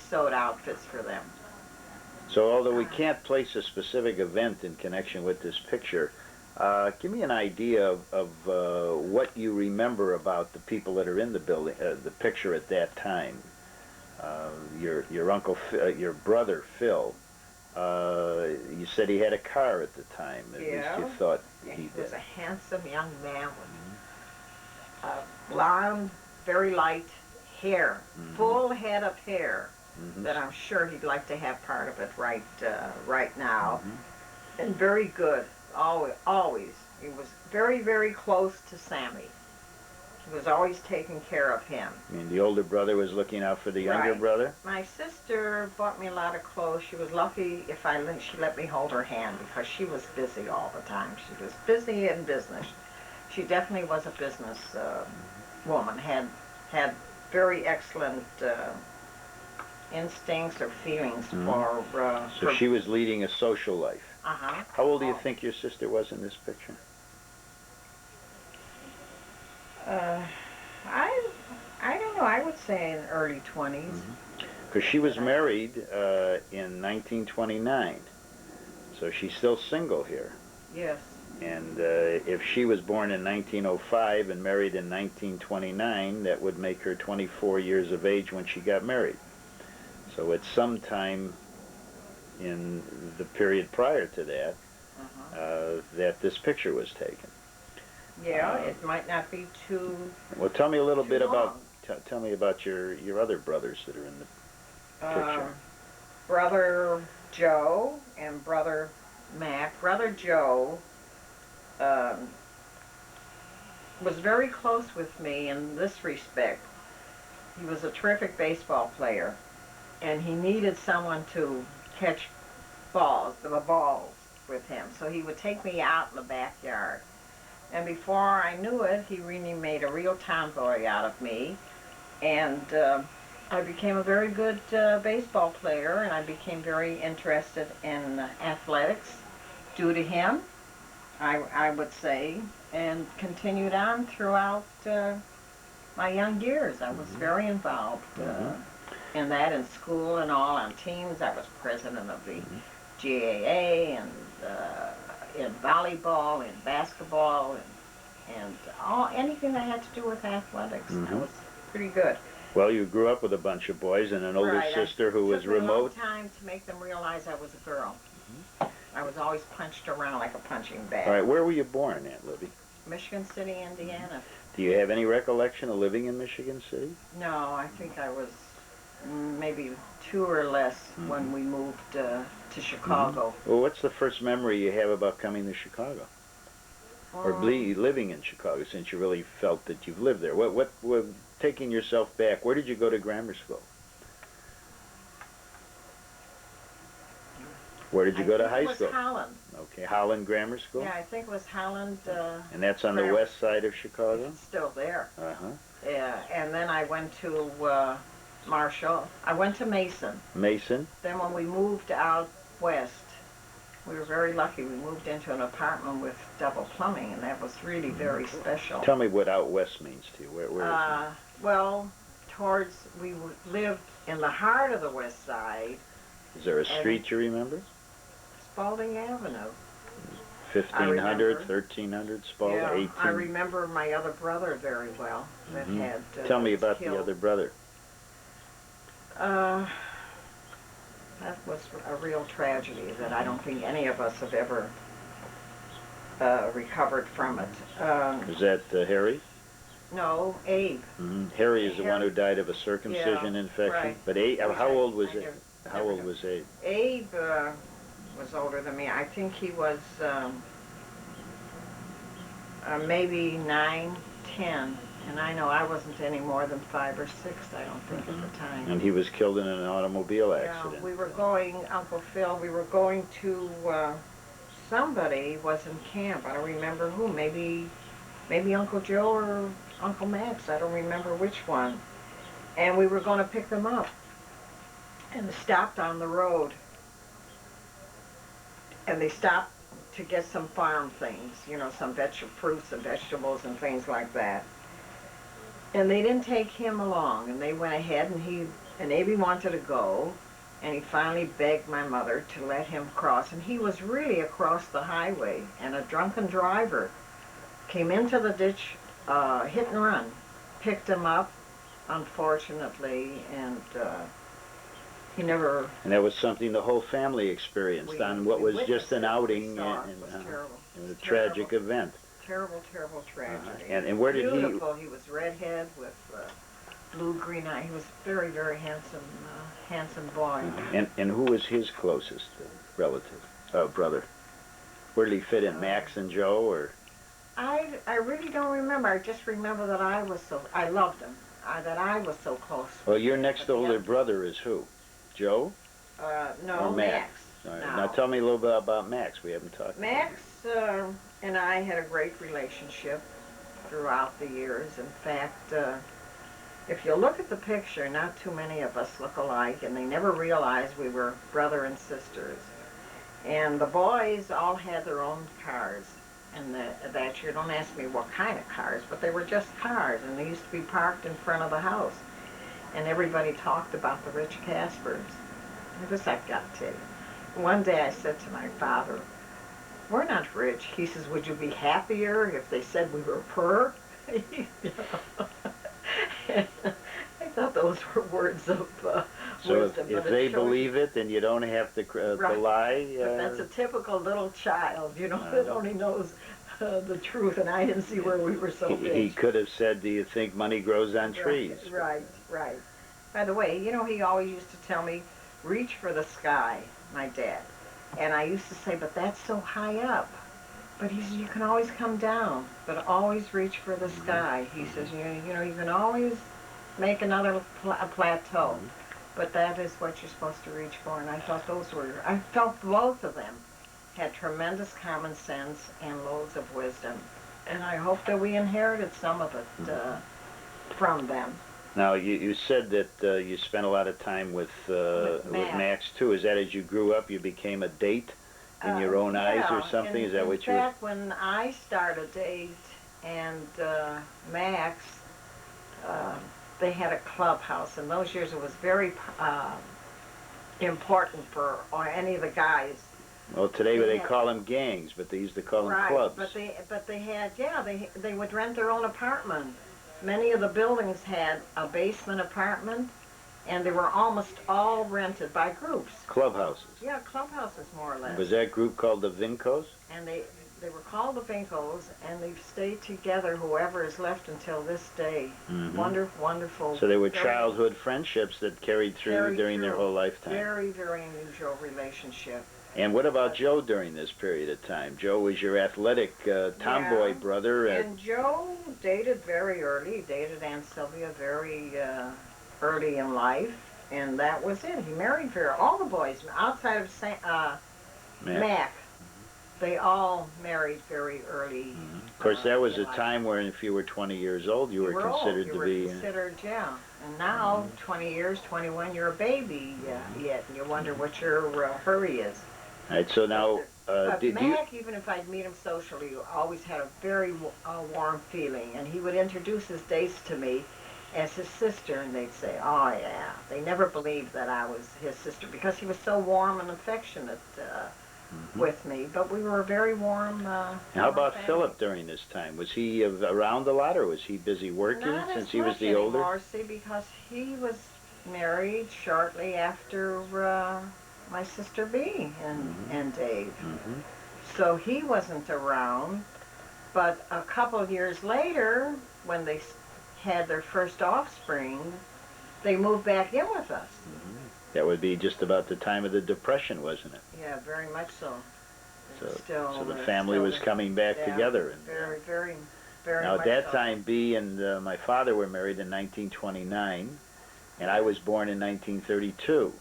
sewed outfits for them. So although we can't place a specific event in connection with this picture, give me an idea of what you remember about the people that are in the building, the picture at that time. Your uncle, your brother Phil. You said he had a car at the time. At least you thought he was a handsome young man with blonde, very light hair, full head of hair. That I'm sure he'd like to have part of it right now. And very good, always. He was very, very close to Sammy. He was always taking care of him. I mean, the older brother was looking out for the younger brother? My sister bought me a lot of clothes. She was lucky if she let me hold her hand, because she was busy all the time. She was busy in business. She definitely was a business woman, had very excellent instincts or feelings for... So she was leading a social life. Uh-huh. How old do you think your sister was in this picture? I don't know. I would say in early 20s. Because she was married in 1929. So she's still single here. Yes. And if she was born in 1905 and married in 1929, that would make her 24 years of age when she got married. So at some time in the period prior to that, that this picture was taken. Yeah, it might not be too. Well, tell me a little bit about. Tell me about your other brothers that are in the picture. Brother Joe and brother Mac. Brother Joe was very close with me in this respect. He was a terrific baseball player, and he needed someone to catch balls with him. So he would take me out in the backyard. And before I knew it, he really made a real tomboy out of me. And I became a very good baseball player, and I became very interested in athletics due to him, I would say, and continued on throughout my young years. I was very involved in that, in school and all, on teams. I was president of the GAA, and in volleyball, in basketball, and anything that had to do with athletics. I was pretty good. Well, you grew up with a bunch of boys and an older sister who was remote. It took me a long time to make them realize I was a girl. I was always punched around like a punching bag. All right, where were you born, Aunt Libby? Michigan City, Indiana. Do you have any recollection of living in Michigan City? No, I think I was maybe 2 or less when we moved to Chicago. Well, what's the first memory you have about coming to Chicago? Or living in Chicago, since you really felt that you've lived there? What taking yourself back, where did you go to grammar school? Where did you go to high school? It was Holland. Okay, Holland Grammar School? Yeah, I think it was Holland. And that's on the west side of Chicago? It's still there. Uh-huh. Yeah, and then I went to Marshall. I went to Mason. Mason? Then when we moved out west, we were very lucky. We moved into an apartment with double plumbing, and that was really very special. Tell me what out west means to you. Where is it? Well, we lived in the heart of the west side. Is there a street you remember? Spalding Avenue. 1500, 1300, Spalding, yeah, 18. I remember my other brother very well that had Tell me about killed. the other brother. That was a real tragedy that I don't think any of us have ever recovered from it. Is that Harry? No, Abe. Harry is the one who died of a circumcision infection. Right. But Abe, how old was Abe? How old was Abe? Abe was older than me. I think he was maybe 9, 10. And I know I wasn't any more than 5 or 6, I don't think, at the time. And he was killed in an automobile accident. Yeah, we were going, Uncle Phil, we were going to, somebody was in camp. I don't remember who. Maybe Uncle Joe or Uncle Max. I don't remember which one. And we were going to pick them up. And stopped on the road. And they stopped to get some farm things, you know, some fruits and vegetables and things like that. And they didn't take him along, and they went ahead, and Abe wanted to go, and he finally begged my mother to let him cross, and he was really across the highway, and a drunken driver came into the ditch, hit and run, picked him up, unfortunately, and he never... And that was something the whole family experienced on what was just an outing, and it was terrible. It was a tragic event. Terrible, terrible tragedy. And where did Beautiful. He was redhead with blue-green eye. He was a very, very handsome boy. And who was his closest relative, brother? Where did he fit in, Max and Joe, or? I really don't remember. I just remember that I loved him. That I was so close. Well, your next older brother is who? Joe? No, or Max. No. Now tell me a little bit about Max. We haven't talked. Max and I had a great relationship throughout the years. In fact, if you look at the picture, not too many of us look alike, and they never realized we were brother and sisters. And the boys all had their own cars, and that year, don't ask me what kind of cars, but they were just cars, and they used to be parked in front of the house. And everybody talked about the rich Kaspers. This I've got to tell you. One day I said to my father, "We're not rich." He says, "Would you be happier if they said we were poor?" I thought those were words of so wisdom. if they believe it, then you don't have to lie. But that's a typical little child, you know, that only knows the truth, and I didn't see where we were so rich. He could have said, "Do you think money grows on trees?" Right. By the way, you know, he always used to tell me, "Reach for the sky," my dad. And I used to say, "But that's so high up." But he says, "You can always come down, but always reach for the sky." He says, you know, you can always make another plateau, but that is what you're supposed to reach for. And I felt both of them had tremendous common sense and loads of wisdom. And I hope that we inherited some of it from them. Now, you said that you spent a lot of time with Max, too. Is that as you grew up, you became a date in your own eyes or something? Is that what you... In fact, when I started to date and Max, they had a clubhouse. In those years, it was very important for any of the guys. Well, today they call them gangs, but they used to call them clubs. But they had, they would rent their own apartment. Many of the buildings had a basement apartment, and they were almost all rented by groups. Clubhouses. Yeah, clubhouses more or less. Was that group called the Vincos? And they were called the Vincos, and they've stayed together, whoever is left until this day. Wonderful, wonderful. So they were childhood friendships that carried through during their whole lifetime. Very, very unusual relationship. And what about Joe during this period of time? Joe was your athletic tomboy brother. And Joe dated very early. He dated Aunt Sylvia very early in life, and that was it. He married all the boys outside of Mac. They all married very early. Of course, that was a time where if you were 20 years old, you were considered to be... You were considered, yeah. And now, 20 years, 21, you're a baby yet, and you wonder what your hurry is. All right, so now... But Mac, even if I'd meet him socially, always had a very warm feeling, and he would introduce his dates to me as his sister, and they'd say, oh, yeah. They never believed that I was his sister, because he was so warm and affectionate with me, but we were a very warm How about family. Philip during this time? Was he around a lot, or was he busy working since he was the older? Not as much anymore, see, because he was married shortly after my sister Bee and Dave. So he wasn't around, but a couple of years later, when they had their first offspring, they moved back in with us. That would be just about the time of the Depression, wasn't it? Yeah, very much so. So the family was coming back together. And, very, very, very now, much at that so. time, Bee and my father were married in 1929, and I was born in 1932.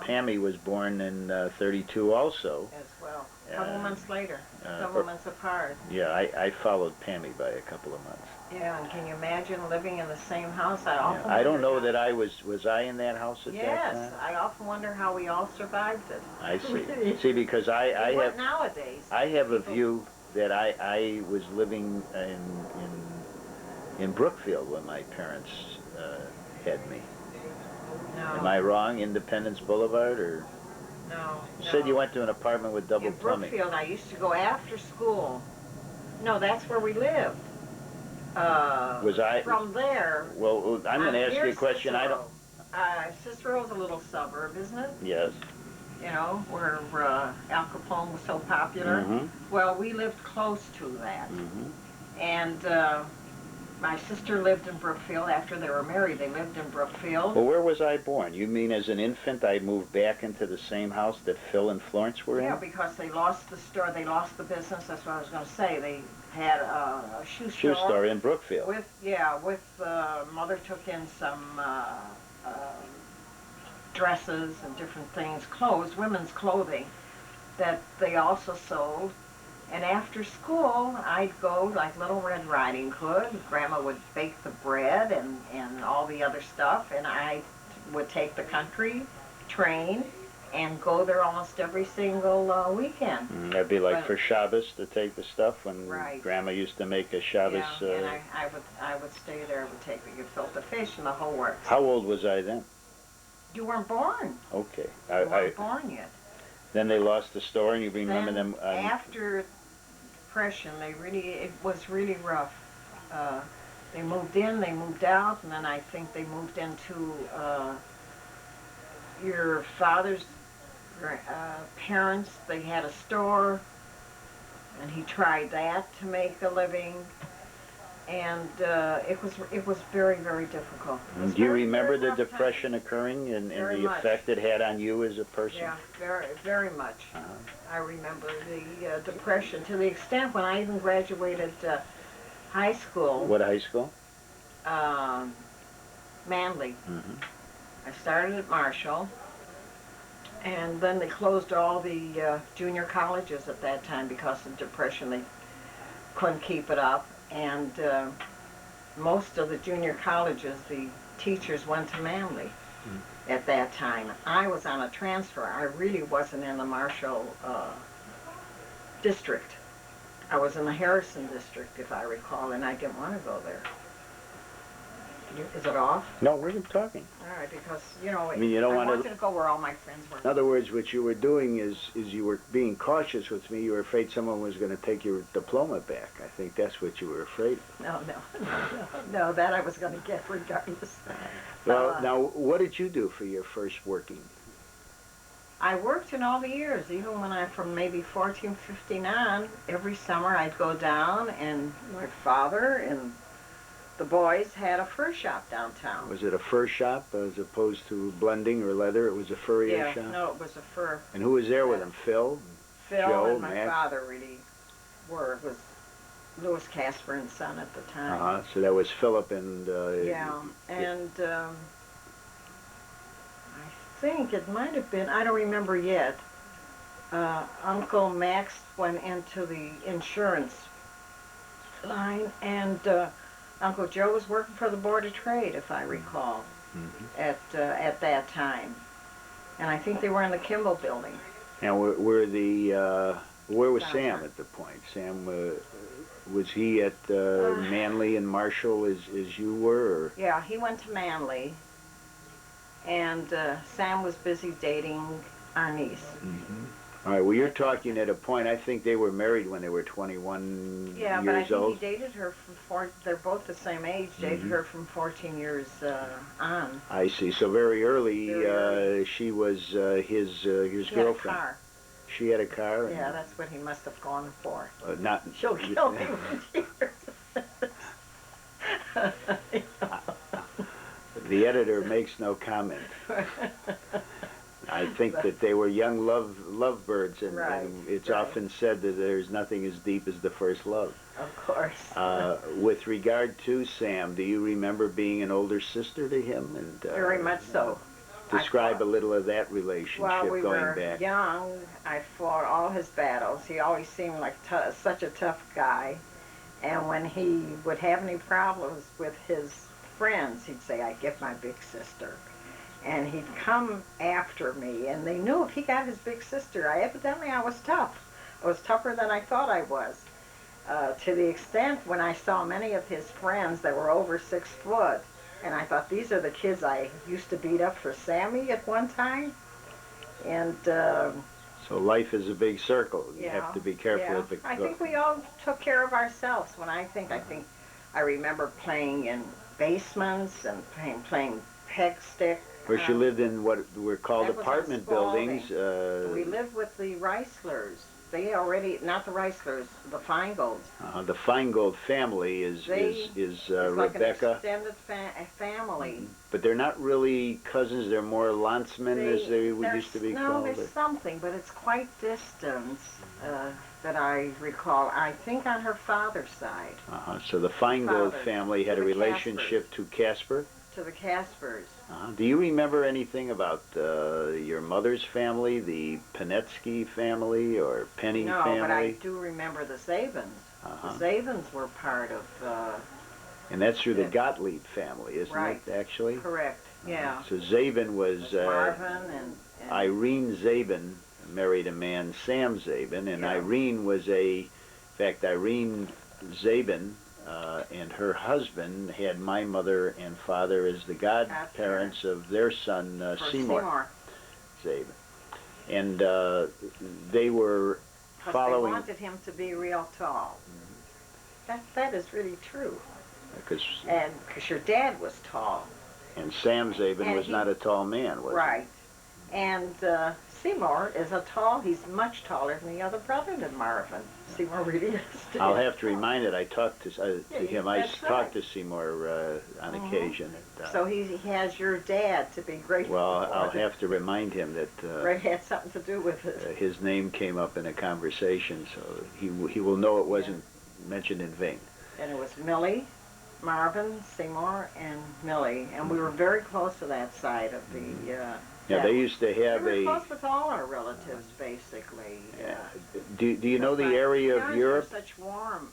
Pammy was born in 32 also. As well. A couple months later. A couple months apart. Yeah, I followed Pammy by a couple of months. Yeah, and can you imagine living in the same house? I don't know that I was I in that house at that time? Yes, I often wonder how we all survived it. I see. See, because I have nowadays. I have a view that I was living in Brookfield when my parents had me. No. Am I wrong? Independence Boulevard, or? No. You said you went to an apartment with double plumbing. In Brookfield, I used to go after school. No, that's where we lived. Was I? From there. Well, I'm going to ask you a question. Cicero. Cicero's a little suburb, isn't it? Yes. You know, where Al Capone was so popular. Well, we lived close to that. And my sister lived in Brookfield. After they were married, they lived in Brookfield. Well, where was I born? You mean as an infant I moved back into the same house that Phil and Florence were in? Yeah, because they lost the store, they lost the business. That's what I was going to say. They had a shoe store. Shoe store in Brookfield. With mother took in some dresses and different things, clothes, women's clothing, that they also sold. And after school, I'd go like Little Red Riding Hood. Grandma would bake the bread and all the other stuff, and I would take the country train and go there almost every single weekend. That'd be like for Shabbos to take the stuff when Grandma used to make a Shabbos. Yeah, and I would stay there and take the gefilte fish and the whole works. How old was I then? You weren't born. Okay. You weren't born yet. Then they lost the store, and you remember them. After Depression, it was really rough. They moved in, they moved out, and then I think they moved into your father's parents. They had a store, and he tried that to make a living, and it was very, very difficult. Do you remember the Depression occurring and the effect it had on you as a person? Yeah, very, very much. I remember the Depression to the extent when I even graduated high school. What high school? Manly. I started at Marshall, and then they closed all the junior colleges at that time because of Depression. They couldn't keep it up, and most of the junior colleges, the teachers went to Manly. At that time. I was on a transfer. I really wasn't in the Marshall district. I was in the Harrison district, if I recall, and I didn't want to go there. Is it off? No, we're talking. All right, because, you know, I mean, you don't I wanna- wanted to go where all my friends were. In other words, what you were doing is you were being cautious with me. You were afraid someone was going to take your diploma back. I think that's what you were afraid of. No, that I was going to get regardless. Well, now, what did you do for your first working? I worked in all the years, even when from maybe 1459, every summer I'd go down, and my father and the boys had a fur shop downtown. Was it a fur shop as opposed to blending or leather? It was a furrier shop? No, it was a fur. And who was there with them? Phil? Phil Joe, and my Max? father really were. It was Louis Kasper and Son at the time. So that was Philip and... yeah, and I think it might have been, I don't remember yet, Uncle Max went into the insurance line, and Uncle Joe was working for the Board of Trade, if I recall, at that time. And I think they were in the Kimball building. And where was Downtown. Sam at the point? Sam, was he at Manly and Marshall as you were? Or? Yeah, he went to Manly, and Sam was busy dating our niece. All right, well, you're talking at a point, I think they were married when they were 21 Yeah, but I years think old. he dated her from they're both the same age, dated her from 14 years on. I see. So very early, Very early. she was his She had a girlfriend. car. She had a car? and, Yeah, that's what he must have gone for. not. She'll kill me when she hears. The editor makes no comment. I think that they were young lovebirds, and, Right, and it's right. often said that there's nothing as deep as the first love. Of course. With regard to Sam, do you remember being an older sister to him? And Very much so. Describe a little of that relationship While we going were back. young, I fought all his battles. He always seemed like such a tough guy. And when he would have any problems with his friends, he'd say, I get my big sister. And he'd come after me, and they knew if he got his big sister, evidently I was tough. I was tougher than I thought I was. To the extent when I saw many of his friends that were over 6 foot, and I thought, these are the kids I used to beat up for Sammy at one time. And So life is a big circle. You yeah, have to be careful yeah. with the... I think we all took care of ourselves. When I think I remember playing in basements and playing peg stick. Of course, you lived in what were called That was in apartment buildings. We lived with the Reislers. They already, not the Reislers, the Feingolds. The Feingold family is It's like an Rebecca. extended family. But they're not really cousins. They're more Landsmen, as they used to be no, called. there's something, but it's quite distant that I recall. I think on her father's side, So the Feingold Father, family had to a the relationship to Kasper. to the Kaspers. Do you remember anything about your mother's family, the Panetsky family or Penny No, family? but I do remember the Zabins. The Zabins were part of... and that's through the Yeah. Gottlieb family, isn't Right. it, actually? Correct, yeah. So Zabin was... Marvin and Irene Zabin married a man, Sam Zabin, and Yeah. Irene was in fact, Irene Zabin and her husband had my mother and father as the godparents of their son, Seymour Zabin. And they were following... They wanted him to be real tall. That is really true. Because your dad was tall. And Sam Zabin And was not a tall man, was right. And Seymour is he's much taller than the other brother than Marvin. Seymour really is. he? I'll have to remind it. I talked to him. I that's talked right. to Seymour on occasion. So he has your dad to be grateful Well, for. I'll have to remind him that Ray had something to do with it. his name came up in a conversation, so he will know it wasn't mentioned in vain. And it was Millie, Marvin, Seymour, and Millie. And we were very close to that side of the... Yeah, they used to have we were close with all our relatives, basically. Do you know the area of Parents Europe? were such warm.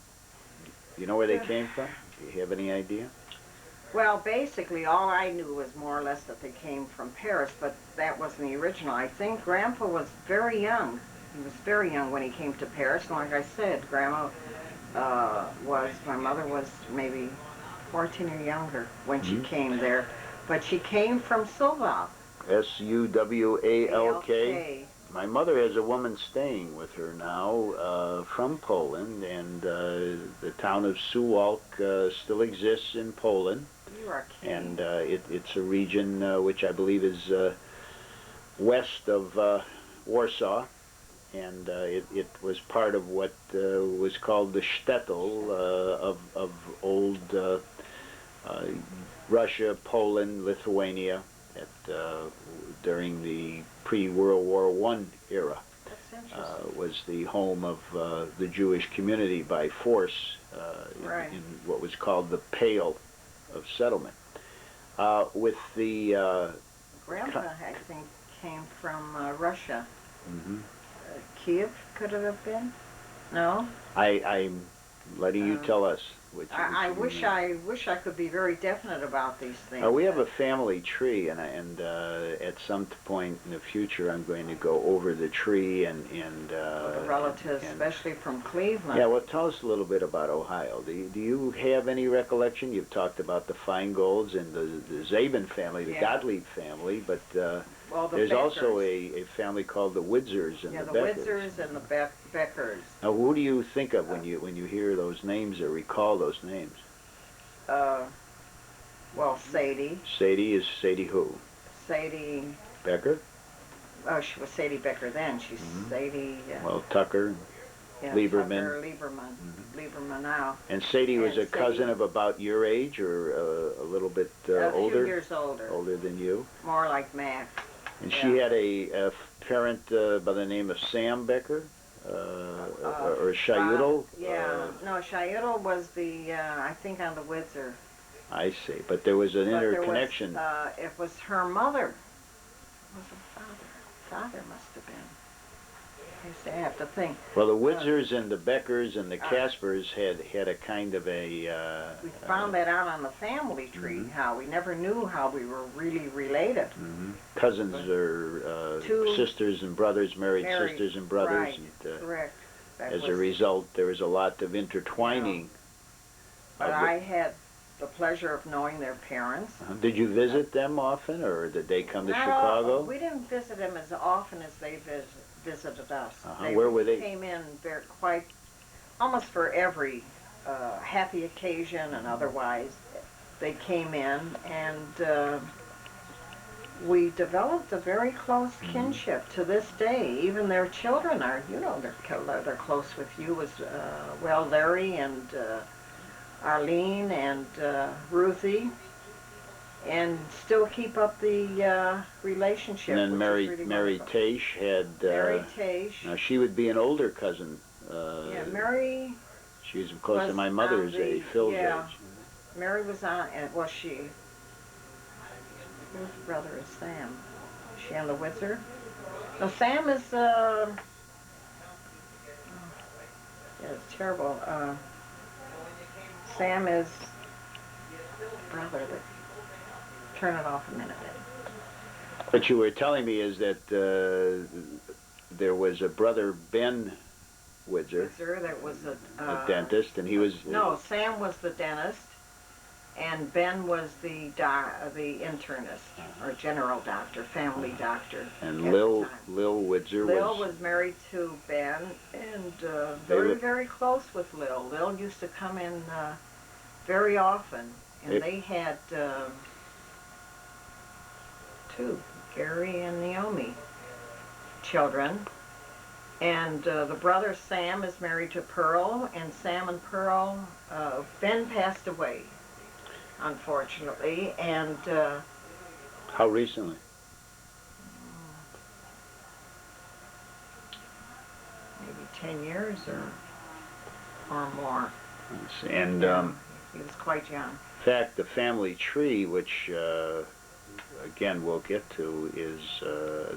You know where they came from? Do you have any idea? Well, basically, all I knew was more or less that they came from Paris, but that wasn't the original. I think Grandpa was very young. He was very young when he came to Paris. And like I said, Grandma my mother was maybe 14 or younger when she came there. But she came from Suwalk. Suwalk. My mother has a woman staying with her now from Poland, and the town of Suwalk still exists in Poland. You are kidding. And it's a region which I believe is west of Warsaw, and it was part of what was called the shtetl of old Russia, Poland, Lithuania during the pre-World War I era. Was the home of the Jewish community by force in what was called the Pale of Settlement. With the Grandpa, I think, came from Russia. Mm-hmm. Kiev, could it have been? No? I'm letting you tell us. I wish I could be very definite about these things. We have a family tree, and at some point in the future, I'm going to go over the tree and the relatives, especially from Cleveland. Yeah, well, tell us a little bit about Ohio. Do you have any recollection? You've talked about the Feingolds and the Zabin family, the Gottlieb family, but well, there's Beckers. Also a family called the Widzers and the Beckers. Yeah, the Widzers and the Beckers. Now, who do you think of when you hear those names or recall those names? Well, Sadie. Sadie is Sadie who? Sadie Becker? Oh, she was Sadie Becker then. She's Sadie... well, Tucker, Lieberman. Tucker, Lieberman now. And Sadie was a cousin of about your age, or a little bit older? A few years older. Older than you? More like Max. And she had a parent by the name of Sam Becker? Or Shayudel? No, Shayudel was the, I think, on the Windsor. I see, but there was an interconnection. It was her mother. It was her father. Father must have been. I have to think. Well, the Windsors and the Beckers and the Kaspers had a kind of a... we found that out on the family tree, how we never knew how we were really related. Cousins or sisters and brothers, married sisters and brothers. Right, and, correct. As a result, there was a lot of intertwining. But I had the pleasure of knowing their parents. Did you visit them often, or did they come to Chicago? We didn't visit them as often as they visited us. Where were they? Came in almost for every happy occasion and otherwise. They came in, and we developed a very close kinship to this day. Even their children are, they're close with you as well, Larry and Arlene and Ruthie, and still keep up the relationship. And then Mary Taish had... Mary Taish. Now, she would be an older cousin. Mary... She was close to my mother's age, Phil's age. Mary was on, and was she... Whose brother is Sam? Is she on the Windsor? No, Sam is... yeah, it's terrible. Sam is brother. Turn it off a minute. What you were telling me is that there was a brother, Ben Widzer, that was a dentist, and he was... No, Sam was the dentist, and Ben was the internist, or general doctor, family doctor. And Lil Widzer Lil was married to Ben, and very close with Lil. Lil used to come in very often, and they had two, Gary and Naomi, children. And the brother Sam is married to Pearl, and Sam and Pearl, Ben passed away, unfortunately, and... How recently? Maybe 10 years or more. And he was quite young. In fact, the family tree, which again we'll get to, is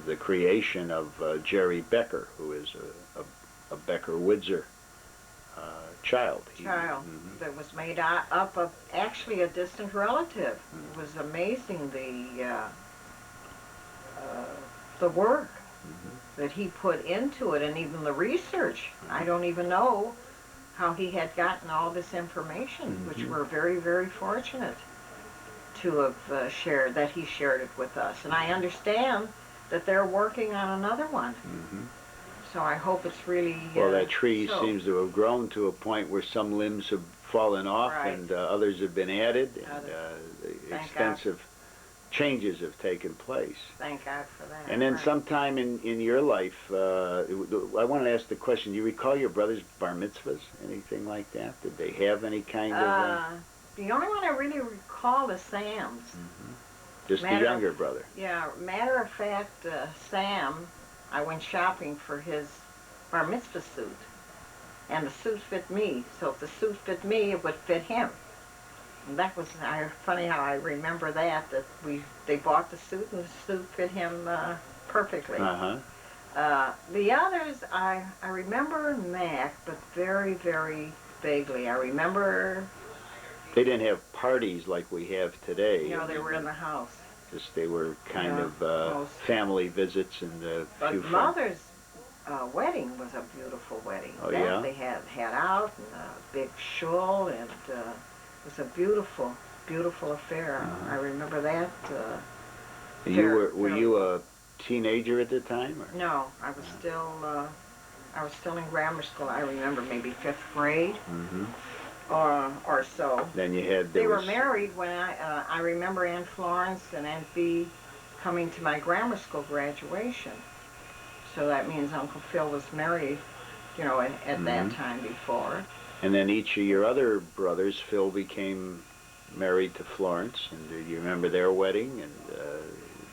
the creation of Jerry Becker, who is a Becker Widzer child. That was made up of actually a distant relative. It was amazing the work that he put into it, and even the research. I don't even know how he had gotten all this information, which we're very, very fortunate to have shared, that he shared it with us. And I understand that they're working on another one. So I hope it's really Well, that tree so. seems to have grown to a point where some limbs have fallen off and others have been added, and extensive changes have taken place. Thank God for that. And then sometime in your life, I want to ask the question, do you recall your brother's bar mitzvahs, anything like that? Did they have any kind of... The only one I really recall is Sam's. Just the younger brother? Yeah, matter of fact, Sam, I went shopping for his bar mitzvah suit. And the suit fit me, so if the suit fit me, it would fit him. And that was funny how I remember that they bought the suit and the suit fit him perfectly. The others, I remember Mac, but very, very vaguely. I remember... They didn't have parties like we have today. No, they were in the house. Just they were kind of family visits and a few But Mother's wedding was a beautiful wedding. Oh, yeah? They had out and a big shul, and it was a beautiful, beautiful affair. I remember that. Were you a teenager at the time? Or? No, I was still in grammar school. I remember maybe 5th grade. Or so. Then you had... They were married when I remember Aunt Florence and Aunt Bee coming to my grammar school graduation. So that means Uncle Phil was married, you know, at that time before. And then each of your other brothers, Phil became married to Florence. And do you remember their wedding? And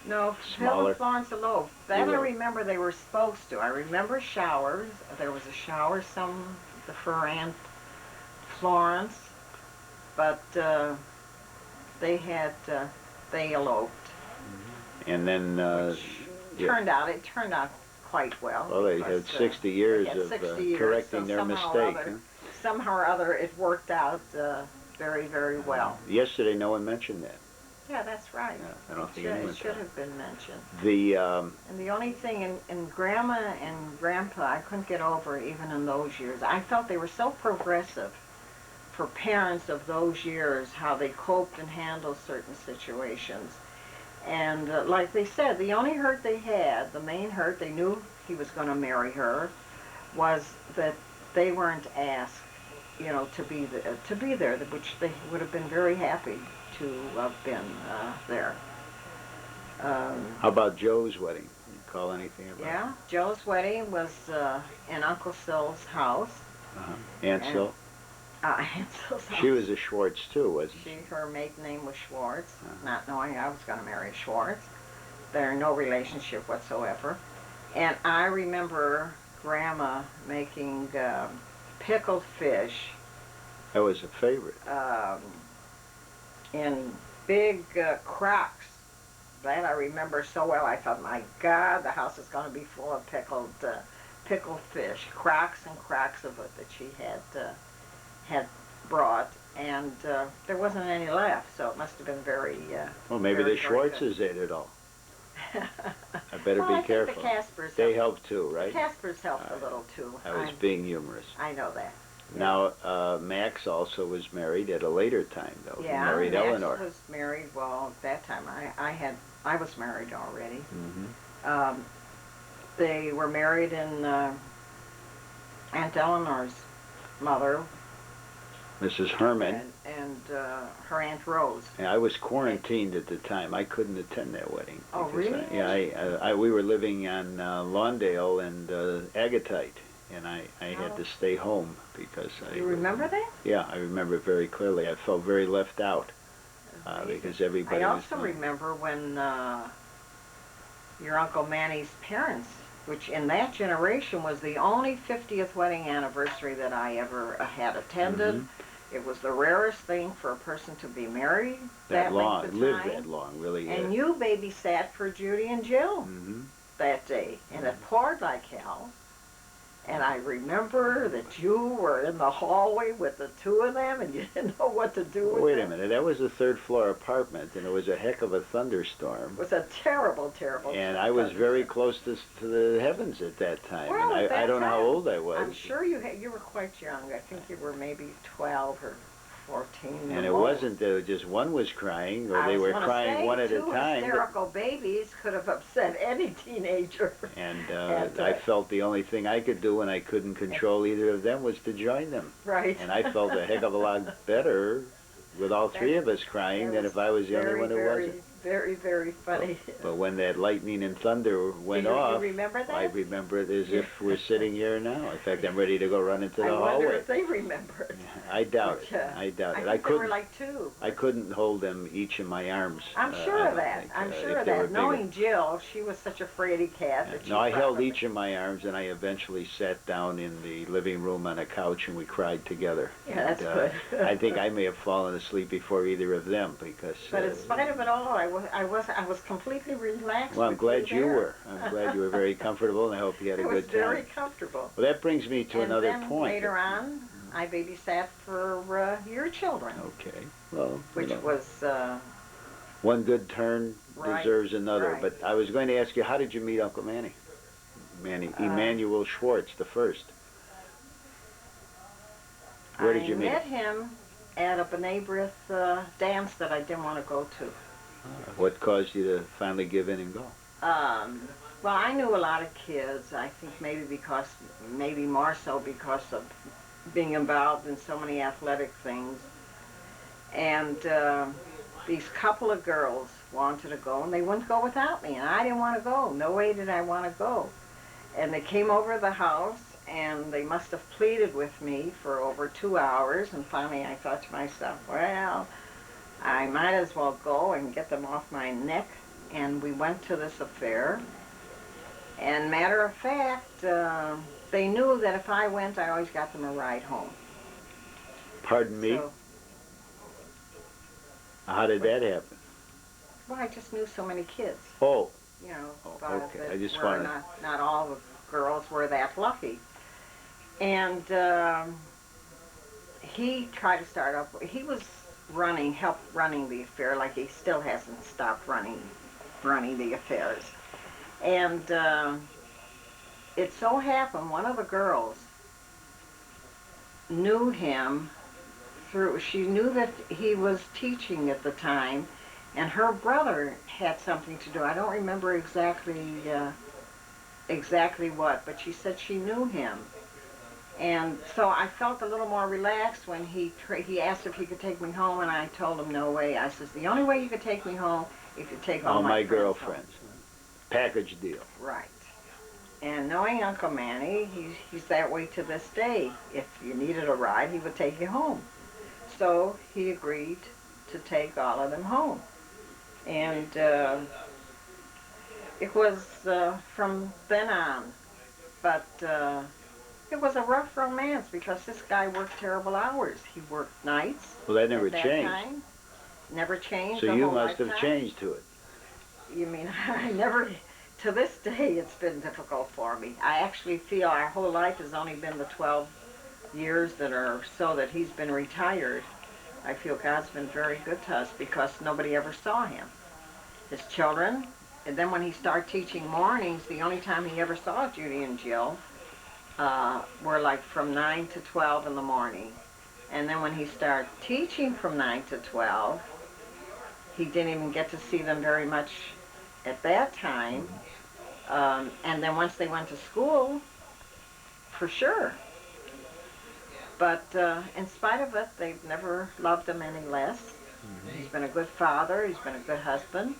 no, Phil and Florence eloped. That I remember they were supposed to. I remember showers. There was a shower for Aunt Florence, but they eloped. And then it turned out quite well. Well, they had 60 years of correcting their mistake. Somehow or other, it worked out very, very well. Yesterday, no one mentioned that. Yeah, that's right. I don't think it should have been mentioned. And the only thing in Grandma and Grandpa, I couldn't get over even in those years. I felt they were so progressive for parents of those years, how they coped and handled certain situations. And like they said, the only hurt they had, the main hurt, they knew he was going to marry her, was that they weren't asked, you know, to be there, which they would have been very happy to have been there. How about Joe's wedding? Can you recall anything about it? Yeah, Joe's wedding was in Uncle Sil's house. Aunt Sil? Aunt Sil's house. She was a Schwartz too, wasn't she? Her maiden name was Schwartz, not knowing I was going to marry Schwartz. They're no relationship whatsoever. And I remember Grandma making pickled fish. That was a favorite. In big crocks. That I remember so well. I thought, my God, the house is going to be full of pickled fish. Crocks and crocks of it that she had brought. And there wasn't any left, so it must have been very well, maybe very, the Schwartzes ate it all. I better well, be careful. The Kaspers they helped too, right? The Kaspers helped a little too. I was being humorous. I know that. Now, Max also was married at a later time, though. Yeah, he married Eleanor. Max was married. Well, at that time, I was married already. They were married in Aunt Eleanor's mother, Mrs. Herman, and her Aunt Rose. Yeah, I was quarantined at the time. I couldn't attend that wedding. Oh, really? We were living on Lawndale and Agatite, and I had to stay home because You remember that? Yeah, I remember it very clearly. I felt very left out because everybody was... I also remember when your Uncle Manny's parents, which in that generation was the only 50th wedding anniversary that I ever had attended. It was the rarest thing for a person to be married that long, lived that long, really. And you babysat for Judy and Jill that day, and it poured like hell. And I remember that you were in the hallway with the two of them, and you didn't know what to do with Wait a them. minute, that was a third floor apartment, and it was a heck of a It thunderstorm. was a terrible, terrible. And I was very close to the heavens at that time. Well, and at that I don't know how time, old I was. I'm sure you were quite young. I think you were maybe 12 or 14. And it wasn't that just one was crying, or I they was were gonna crying say, one at a two time. hysterical babies could have upset any teenager. And I felt the only thing I could do when I couldn't control either of them was to join them. Right. And I felt a heck of a lot better with all three of us crying than if I was the only one who wasn't. Very, very funny. But when that lightning and thunder went off, you remember that? I remember it as if we're sitting here now. In fact, I'm ready to go run into the I wonder hallway. if they remember it. I doubt it. I doubt it. I think they were like two. I couldn't hold them each in my arms. I'm sure I of don't that. think, I'm sure if of they were that. bigger. Knowing Jill, she was such a fraidy cat that she No, I held probably- each in my arms, and I eventually sat down in the living room on a couch, and we cried together. Yeah, that's And, good. I think I may have fallen asleep before either of them because. But in spite of it all, I was completely relaxed. Well, I'm with glad you there. were. I'm glad you were very comfortable, and I hope you had a It was good time. very comfortable. Well, that brings me to And another then point. later on, I babysat for your children, Okay. Well, which you know, was one good turn Right, deserves another. right. But I was going to ask you, how did you meet Uncle Manny? Emmanuel Schwartz, the first. Where did you meet I met him at a B'nai B'rith dance that I didn't want to go to. What caused you to finally give in and go? Well, I knew a lot of kids. I think maybe more so because of being involved in so many athletic things. And these couple of girls wanted to go, and they wouldn't go without me, and I didn't want to go. No way did I want to go. And they came over to the house, and they must have pleaded with me for over 2 hours, and finally I thought to myself, well, I might as well go and get them off my neck. And we went to this affair. And matter of fact, they knew that if I went, I always got them a ride home. Pardon me? So, How did that happen? well, I just knew so many kids. Oh, You know, Oh, but okay. that I just were wanted- not all the girls were that lucky. And he tried to start up. He was helped running the affair, like he still hasn't stopped running the affairs. And it so happened one of the girls knew him she knew that he was teaching at the time, and her brother had something to do. I don't remember exactly what, but she said she knew him. And so I felt a little more relaxed when he asked if he could take me home, and I told him no way. I says, the only way you could take me home if you take all my friends girlfriends. Package deal. home. Right. And knowing Uncle Manny, he's that way to this day. If you needed a ride, he would take you home. So he agreed to take all of them home. And it was from then on. But it was a rough romance because this guy worked terrible hours. He worked nights. Well, that never at that changed. time. Never changed. So the you whole must have lifetime. changed to it. You mean, I never, to this day, it's been difficult for me. I actually feel our whole life has only been the 12 years that are so that he's been retired. I feel God's been very good to us because nobody ever saw him. His children, and then when he started teaching mornings, the only time he ever saw Judy and Jill were like from 9 to 12 in the morning. And then when he started teaching from 9 to 12, he didn't even get to see them very much at that time. And then once they went to school, for sure. But in spite of it, they've never loved him any less. He's been a good father. He's been a good husband.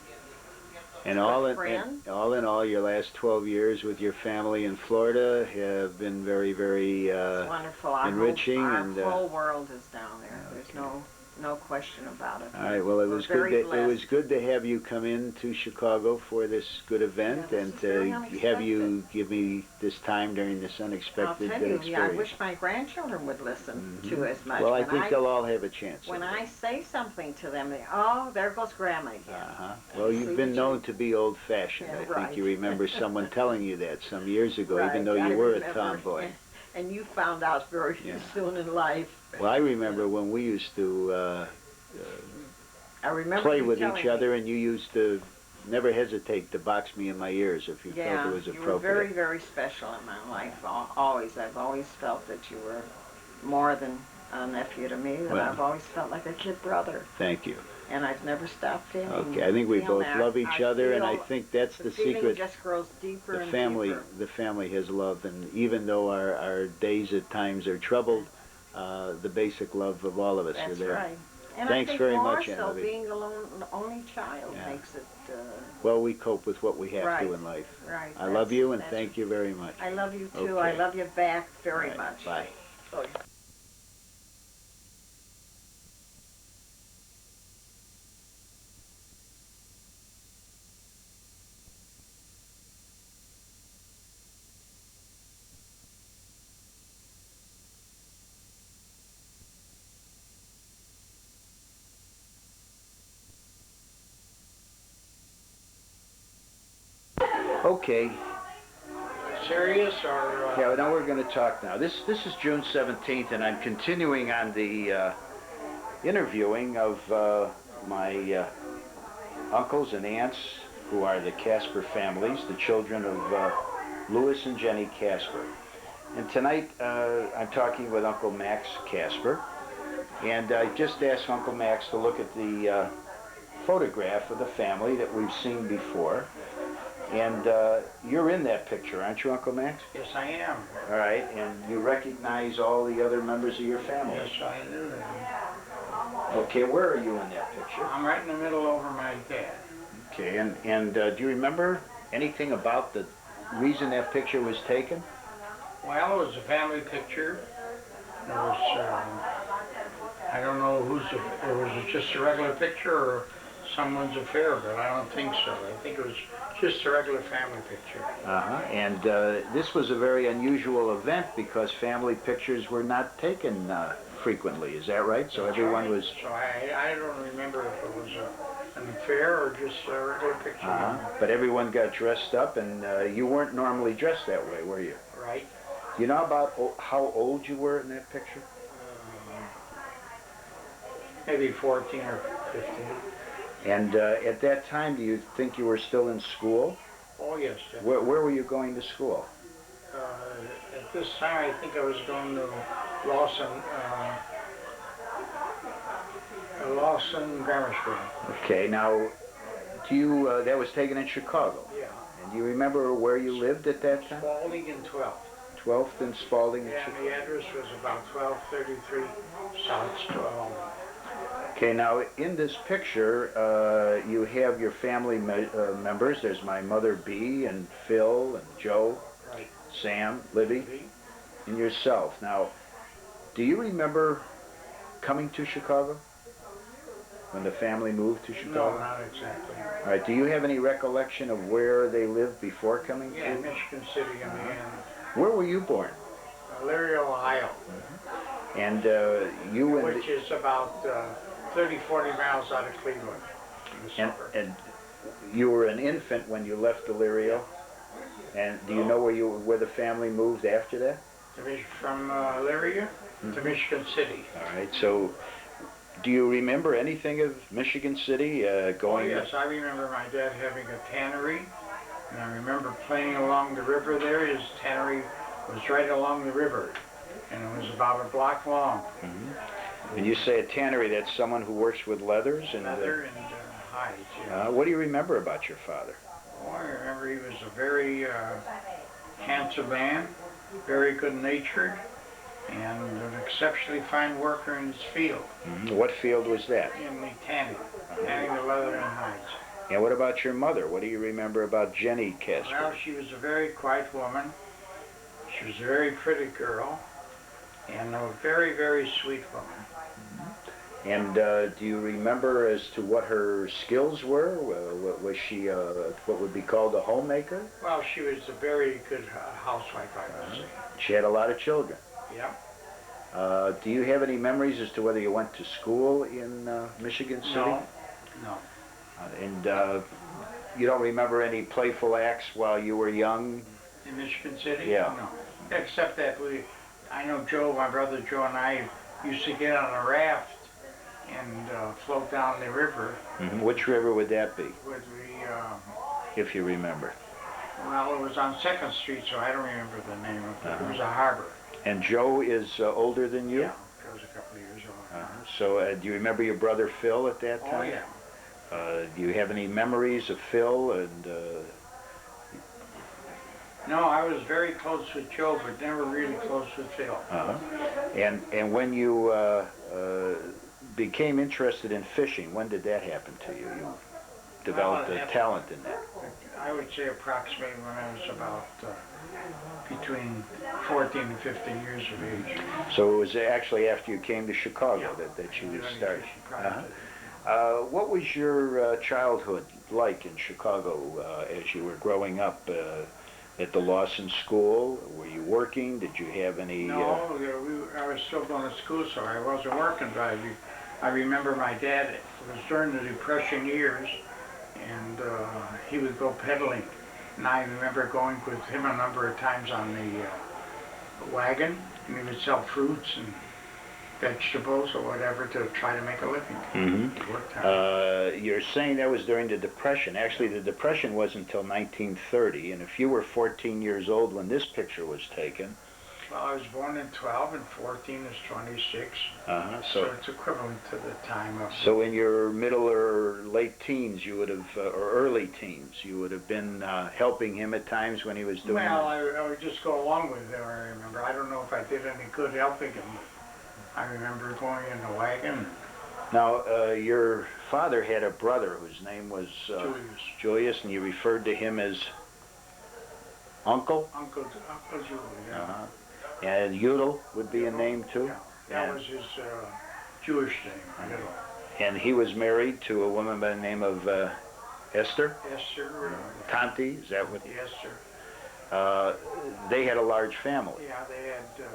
And friend. all in all, your last 12 years with your family in Florida have been very, very It's wonderful. enriching Our and, whole world is down there. There's no no question about it. All right. Well, it We're was very good. It blessed. was good to have you come in to Chicago for this good event, Yeah, this and is very to have you give me this time during this I'll unexpected tell good you, experience. I wish my grandchildren would listen to as much. Well, I When think they'll all have a chance. When I say something to them, they, oh, there goes Grandma again. Well, See you've been what known to be old-fashioned. Yeah, I right. think you remember someone telling you that some years ago, Right, even though I you were remember. a tomboy. And you found out very soon in life. Well, I remember when we used to I remember play you with telling each other, me. and you used to never hesitate to box me in my ears if you felt it was you were appropriate. very, very special in my life. Always. I've always felt that you were more than a nephew to me, and Well, I've always felt like a kid brother. Thank you. And I've never stopped feeling. Okay, I think we both that. love each other, and I think that's the feeling secret. just grows deeper The and family, deeper. the family has love, and even though our days at times are troubled, the basic love of all of us are That's there. right. And Thanks I think very more much, so Anna-Lee. being the only child makes it. Well, we cope with what we have Right, to in life. right. I love you, and That's thank you very much. I love you too. Okay. I love you back very All right, much. Bye. Oh, Okay. Serious or? Yeah, now we're going to talk now. This is June 17th, and I'm continuing on the interviewing of my uncles and aunts who are the Kasper families, the children of Louis and Jenny Kasper. And tonight I'm talking with Uncle Max Kasper, and I just asked Uncle Max to look at the photograph of the family that we've seen before. And you're in that picture, aren't you, Uncle Max? Yes, I am. All right, and you recognize all the other members of your family? Yes, I do. Okay, where are you in that picture? I'm right in the middle over my dad. Okay, and do you remember anything about the reason that picture was taken? Well, it was a family picture. It was, I don't know it was just a regular picture or someone's affair, but I don't think so. I think it was just a regular family picture. And this was a very unusual event because family pictures were not taken frequently. Is that right? So everyone was... So I don't remember if it was an affair or just a regular picture. But everyone got dressed up, and you weren't normally dressed that way, were you? Right. Do you know about how old you were in that picture? Maybe 14 or 15. And at that time, do you think you were still in school? Oh, yes. Where were you going to school? At this time, I think I was going to Lawson Grammar School. Okay, now, do you, that was taken in Chicago? Yeah. And do you remember where you lived at that time? Spalding and 12th. 12th and Spalding in Yeah, Chicago? the address was about 1233 South 12. Okay, now, in this picture, you have your family members. There's my mother, Bee, and Phil, and Joe, Right. Sam, Libby, and yourself. Now, do you remember coming to Chicago? When the family moved to Chicago? No, not exactly. All right, do you have any recollection of where they lived before coming Yeah, to? Michigan City, Indiana. Where were you born? Larry, Ohio. And you and... Which is about 30, 40 miles out of Cleveland. In the suburbs. And you were an infant when you left Elyria? And do you know where the family moved after that? From Elyria to Michigan City. All right, so do you remember anything of Michigan City going? Oh, yes, I remember my dad having a tannery, and I remember playing along the river there. His tannery was right along the river, and it was about a block long. Mm-hmm. And you say a tannery, that's someone who works with leathers? And leather and hides, yeah. What do you remember about your father? Oh, I remember he was a very handsome man, very good-natured, and an exceptionally fine worker in his field. Mm-hmm. What field was that? In the tanning the leather and hides. And what about your mother? What do you remember about Jenny Kasper? Well, she was a very quiet woman. She was a very pretty girl, and a very, very sweet woman. And do you remember as to what her skills were? Was she what would be called a homemaker? Well, she was a very good housewife, I would say. She had a lot of children. Yeah. Do you have any memories as to whether you went to school in Michigan City? No. And you don't remember any playful acts while you were young? In Michigan City? Yeah. No. Except that I know Joe, my brother Joe and I used to get on a raft and float down the river. Mm-hmm. Which river would that be? With if you remember. Well, it was on 2nd Street, so I don't remember the name of it. It was a harbor. And Joe is older than you? Yeah, Joe's a couple of years older. So do you remember your brother Phil at that time? Oh, yeah. Do you have any memories of Phil? And No, I was very close with Joe, but never really close with Phil. And when you became interested in fishing, when did that happen to you? You developed a talent in that. I would say approximately when I was about between 14 and 15 years of age. So it was actually after you came to Chicago that you started. What was your childhood like in Chicago as you were growing up at the Lawson School? Were you working? Did you have any... No, I was still going to school, so I wasn't working. But I remember my dad, it was during the Depression years, and he would go peddling. And I remember going with him a number of times on the wagon, and he would sell fruits and vegetables or whatever to try to make a living. Mm-hmm. You're saying that was during the Depression. Actually, the Depression wasn't until 1930, and if you were 14 years old when this picture was taken... Well, I was born in 12, and 14 is 26, so it's equivalent to the time of... So in your middle or late teens, you would have, or early teens, you would have been helping him at times when he was doing... Well, I would just go along with him, I remember. I don't know if I did any good helping him. I remember going in the wagon. Now, your father had a brother whose name was Julius, and you referred to him as Uncle? Uncle Julius, yeah. And Udall would be a name too? Yeah, that was his Jewish name, Udall. And he was married to a woman by the name of Esther? Esther. Tanti, is that what? Yes, sir. They had a large family. Yeah, they had,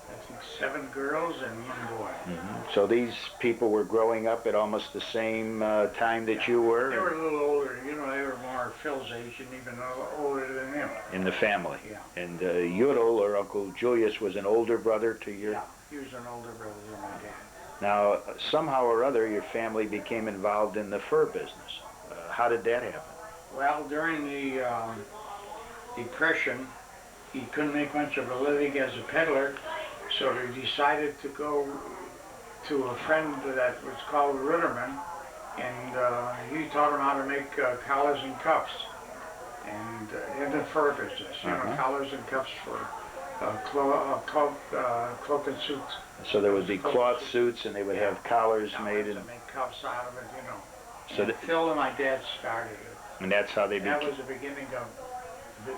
I think, 7 girls and 1 boy. Mm-hmm. So these people were growing up at almost the same time that you were? They were a little older. You know, they were more Phil's age and even a little older than him. In the family? Yeah. And Udall, or Uncle Julius, was an older brother to your... Yeah, he was an older brother than my dad. Now, somehow or other, your family became involved in the fur business. How did that happen? Well, during the Depression, he couldn't make much of a living as a peddler, so he decided to go to a friend that was called Ritterman, and he taught him how to make collars and cuffs, and in the fur business, you know, collars and cuffs for cloak and suits. So there would be cloth suits, and they would have collars made, and make cuffs out of it, you know. So and Phil and my dad started it. And that's how they became. That was the beginning of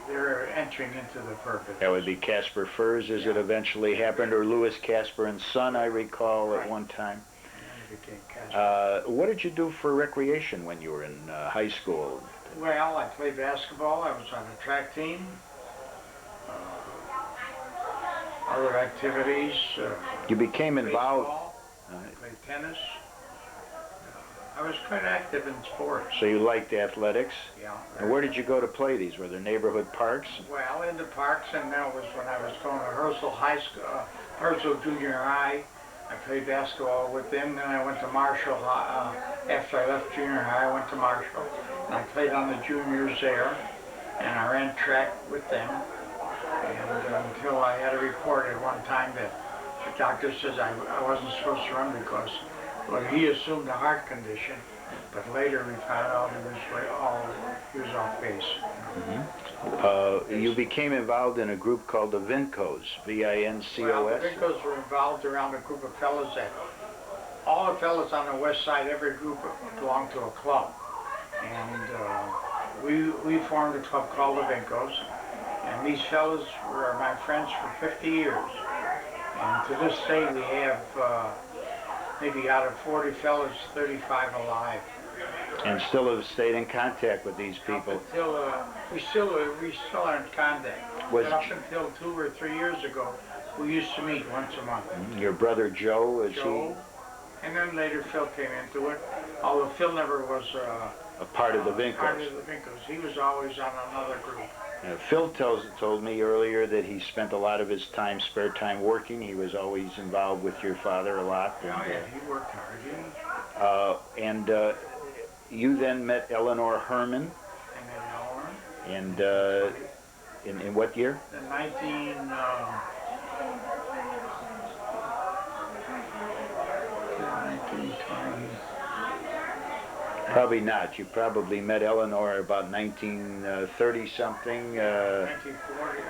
their entering into the fur business. That would be Kasper Furs, as it eventually happened, or Louis Kasper and Son, I recall, at one time. And became Kasper. What did you do for recreation when you were in high school? Well, I played basketball. I was on a track team. Other activities. You became involved. I played tennis. I was quite active in sports. So you liked athletics? Yeah. And where did you go to play these? Were there neighborhood parks? Well, in the parks, and that was when I was going to Herzl High School, Herzl Junior High. I played basketball with them. Then I went to Marshall. After I left junior high, I went to Marshall, and I played on the juniors there, and I ran track with them. And until I had a report at one time that the doctor says I wasn't supposed to run because, well, he assumed a heart condition, but later we found out he was off base. Mm-hmm. You became involved in a group called the Vincos, V-I-N-C-O-S? Well, the Vincos were involved around a group of fellas that, all the fellas on the west side, every group belonged to a club. And we formed a club called the Vincos. And these fellas were my friends for 50 years. And to this day we have maybe out of 40 fellas, 35 alive. And still have stayed in contact with these people. Up until, we still are in contact. Was- But up until 2 or 3 years ago, we used to meet once a month. Your brother Joe, is Joe, and then later Phil came into it. Although Phil never was he a part of the part Vincos? of the Vincos. He was always on another group. Phil told me earlier that he spent a lot of his time, spare time, working. He was always involved with your father a lot. Oh yeah, he worked hard. And you then met Eleanor Herman, And then and in what year? in 1920. Probably not. You probably met Eleanor about 1930 something. 1940,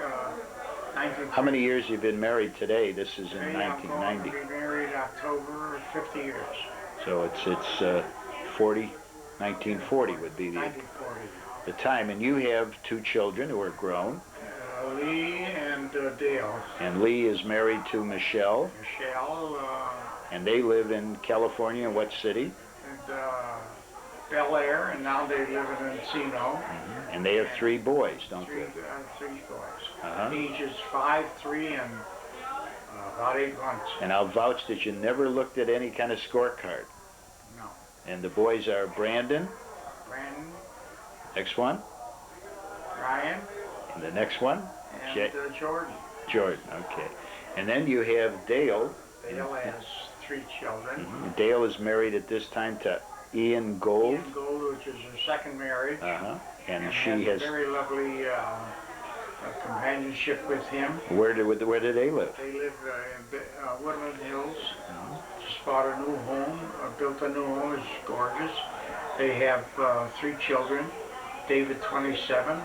1940. How many years you been married today? This is in Today I'm going 1990. to be married October, 50 years. So it's 1940 would be the 1940. time. And you have two children who are grown. Lee and Dale. And Lee is married to Michelle. Michelle And they live in California. In what city? and Bel Air, and now they live in Encino. And they have three boys, don't Three they? boys. Ages 5, 3, and about 8 months. And I'll vouch that you never looked at any kind of scorecard. No. And the boys are Brandon. Brandon, Next one. Ryan, And the next one. and Jordan. Jordan. Okay. And then you have Dale. Dale has 3 children. Dale is married at this time to Ian Gold. Ian Gold, which is her second marriage. And she has has. a very lovely companionship with him. Where do they live? They live in Woodland Hills. Just bought a new home, built a new home. It's gorgeous. They have 3 children. David, 27,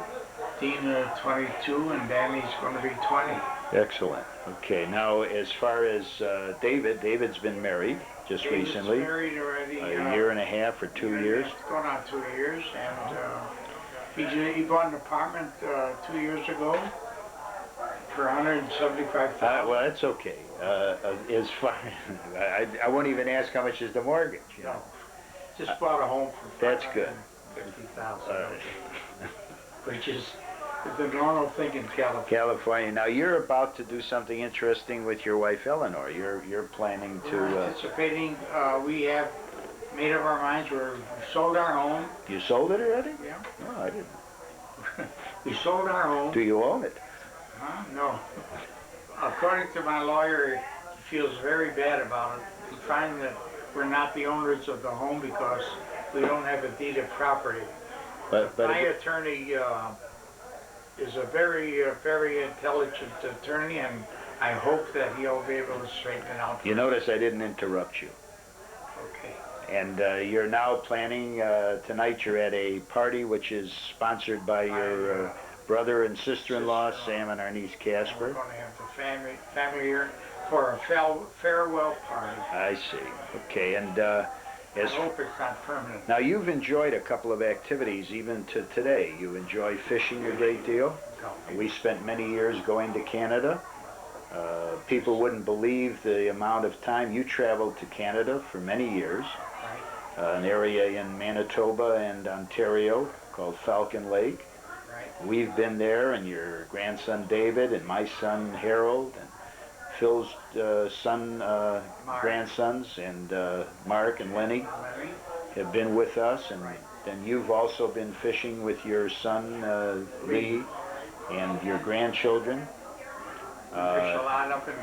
Dean, 22, and Danny's going to be 20. Excellent. Okay. Now, as far as David's been married just David's recently. married already. A year and a half or 2 years. It's going on 2 years, and he bought an apartment 2 years ago for $175,000. Well, that's okay. As far I won't even ask how much is the mortgage. You know? No, just bought a home for That's good. $50,000, which is the normal thing in California. California. Now you're about to do something interesting with your wife Eleanor. You're planning We're to. anticipating. We have made up our minds. We've sold our home. You sold it already? Yeah. No, I didn't. We sold our home. Do you own it? Huh? No. According to my lawyer, he feels very bad about it. We find that we're not the owners of the home because we don't have a deed of property. But My attorney is a very, very intelligent attorney, and I hope that he'll be able to straighten it out. you notice I didn't interrupt you. Okay. And you're now planning tonight. You're at a party which is sponsored by your brother and sister-in-law, Sam and our niece We're Kasper. going to have the family here for a farewell party. I see. Okay, and I as hope it's not permanent. now you've enjoyed a couple of activities even to today. You enjoy fishing a great deal. We spent many years going to Canada. People wouldn't believe the amount of time you traveled to Canada for many years. An area in Manitoba and Ontario called Falcon Lake. Right. We've been there, and your grandson David and my son Harold and Phil's grandsons and Mark and Lenny have been with us, and then you've also been fishing with your son Lee and your grandchildren. Fish a lot up in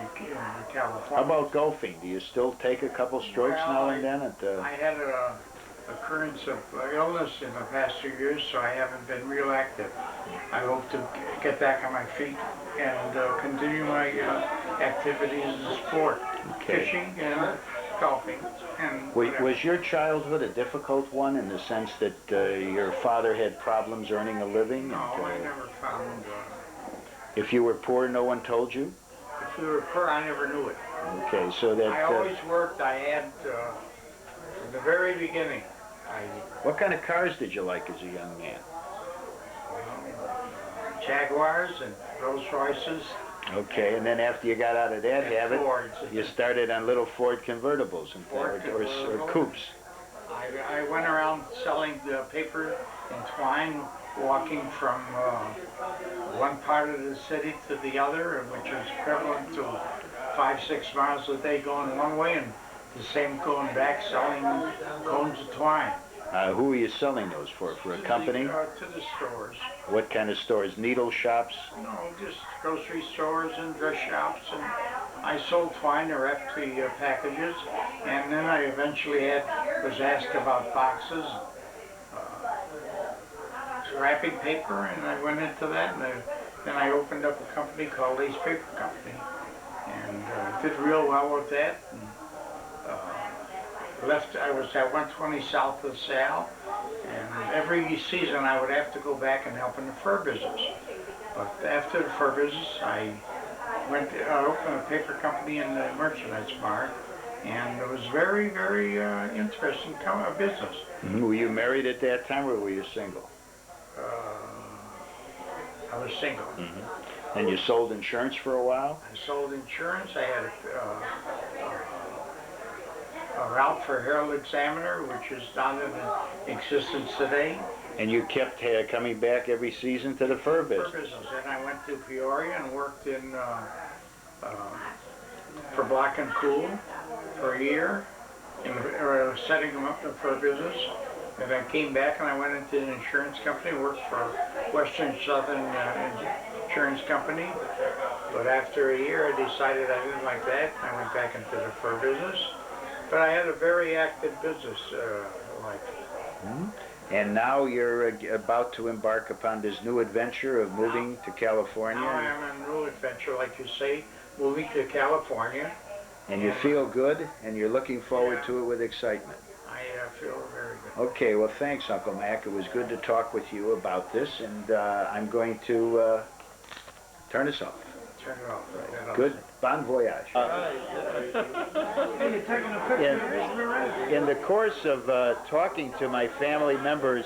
California. How about golfing? Do you still take a couple strokes now and then? I had a occurrence of illness in the past 2 years, so I haven't been real active. I hope to get back on my feet and continue my activities in sport, fishing and golfing. And was your childhood a difficult one in the sense that your father had problems earning a living? No, I never found. If you were poor, no one told you? If we were poor, I never knew it. Okay, so that... I always worked. I had, from the very beginning, what kind of cars did you like as a young man? Jaguars and Rolls Royces. Okay, and then after you got out of that habit, you started on little Ford convertibles and or coupes. I went around selling the paper and twine, walking from one part of the city to the other, which was equivalent to 5-6 miles a day going one way and the same going back, selling cones of twine. Who were you selling those for? For a company? To the stores. What kind of stores? Needle shops? No, just grocery stores and dress shops. And I sold twine or FT packages. And then I eventually was asked about boxes, wrapping paper, and I went into that. And then I opened up a company called Ace Paper Company. And did real well with that. And, I was at 120 South of Sal, and every season I would have to go back and help in the fur business. But after the fur business, I went to open a paper company in the merchandise mart, and it was very, very interesting business. Were you married at that time, or were you single? I was single. And you sold insurance for a while? I sold insurance. I had a route for Herald Examiner, which is not in existence today. And you kept coming back every season to the fur business? Fur business. And I went to Peoria and worked in for Black and Cool for a year, setting them up in the fur business. And I came back and I went into an insurance company, worked for Western Southern Insurance Company. But after a year, I decided I didn't like that. I went back into the fur business. But I had a very active business life. And now you're about to embark upon this new adventure of moving to California? Now I am on a new adventure, like you say, moving to California. And you feel good, and you're looking forward to it with excitement? I feel very good. Okay, well thanks, Uncle Mac. It was good to talk with you about this, and I'm going to turn us off. Turn it off. Right. Good. Bon voyage. In the course of talking to my family members,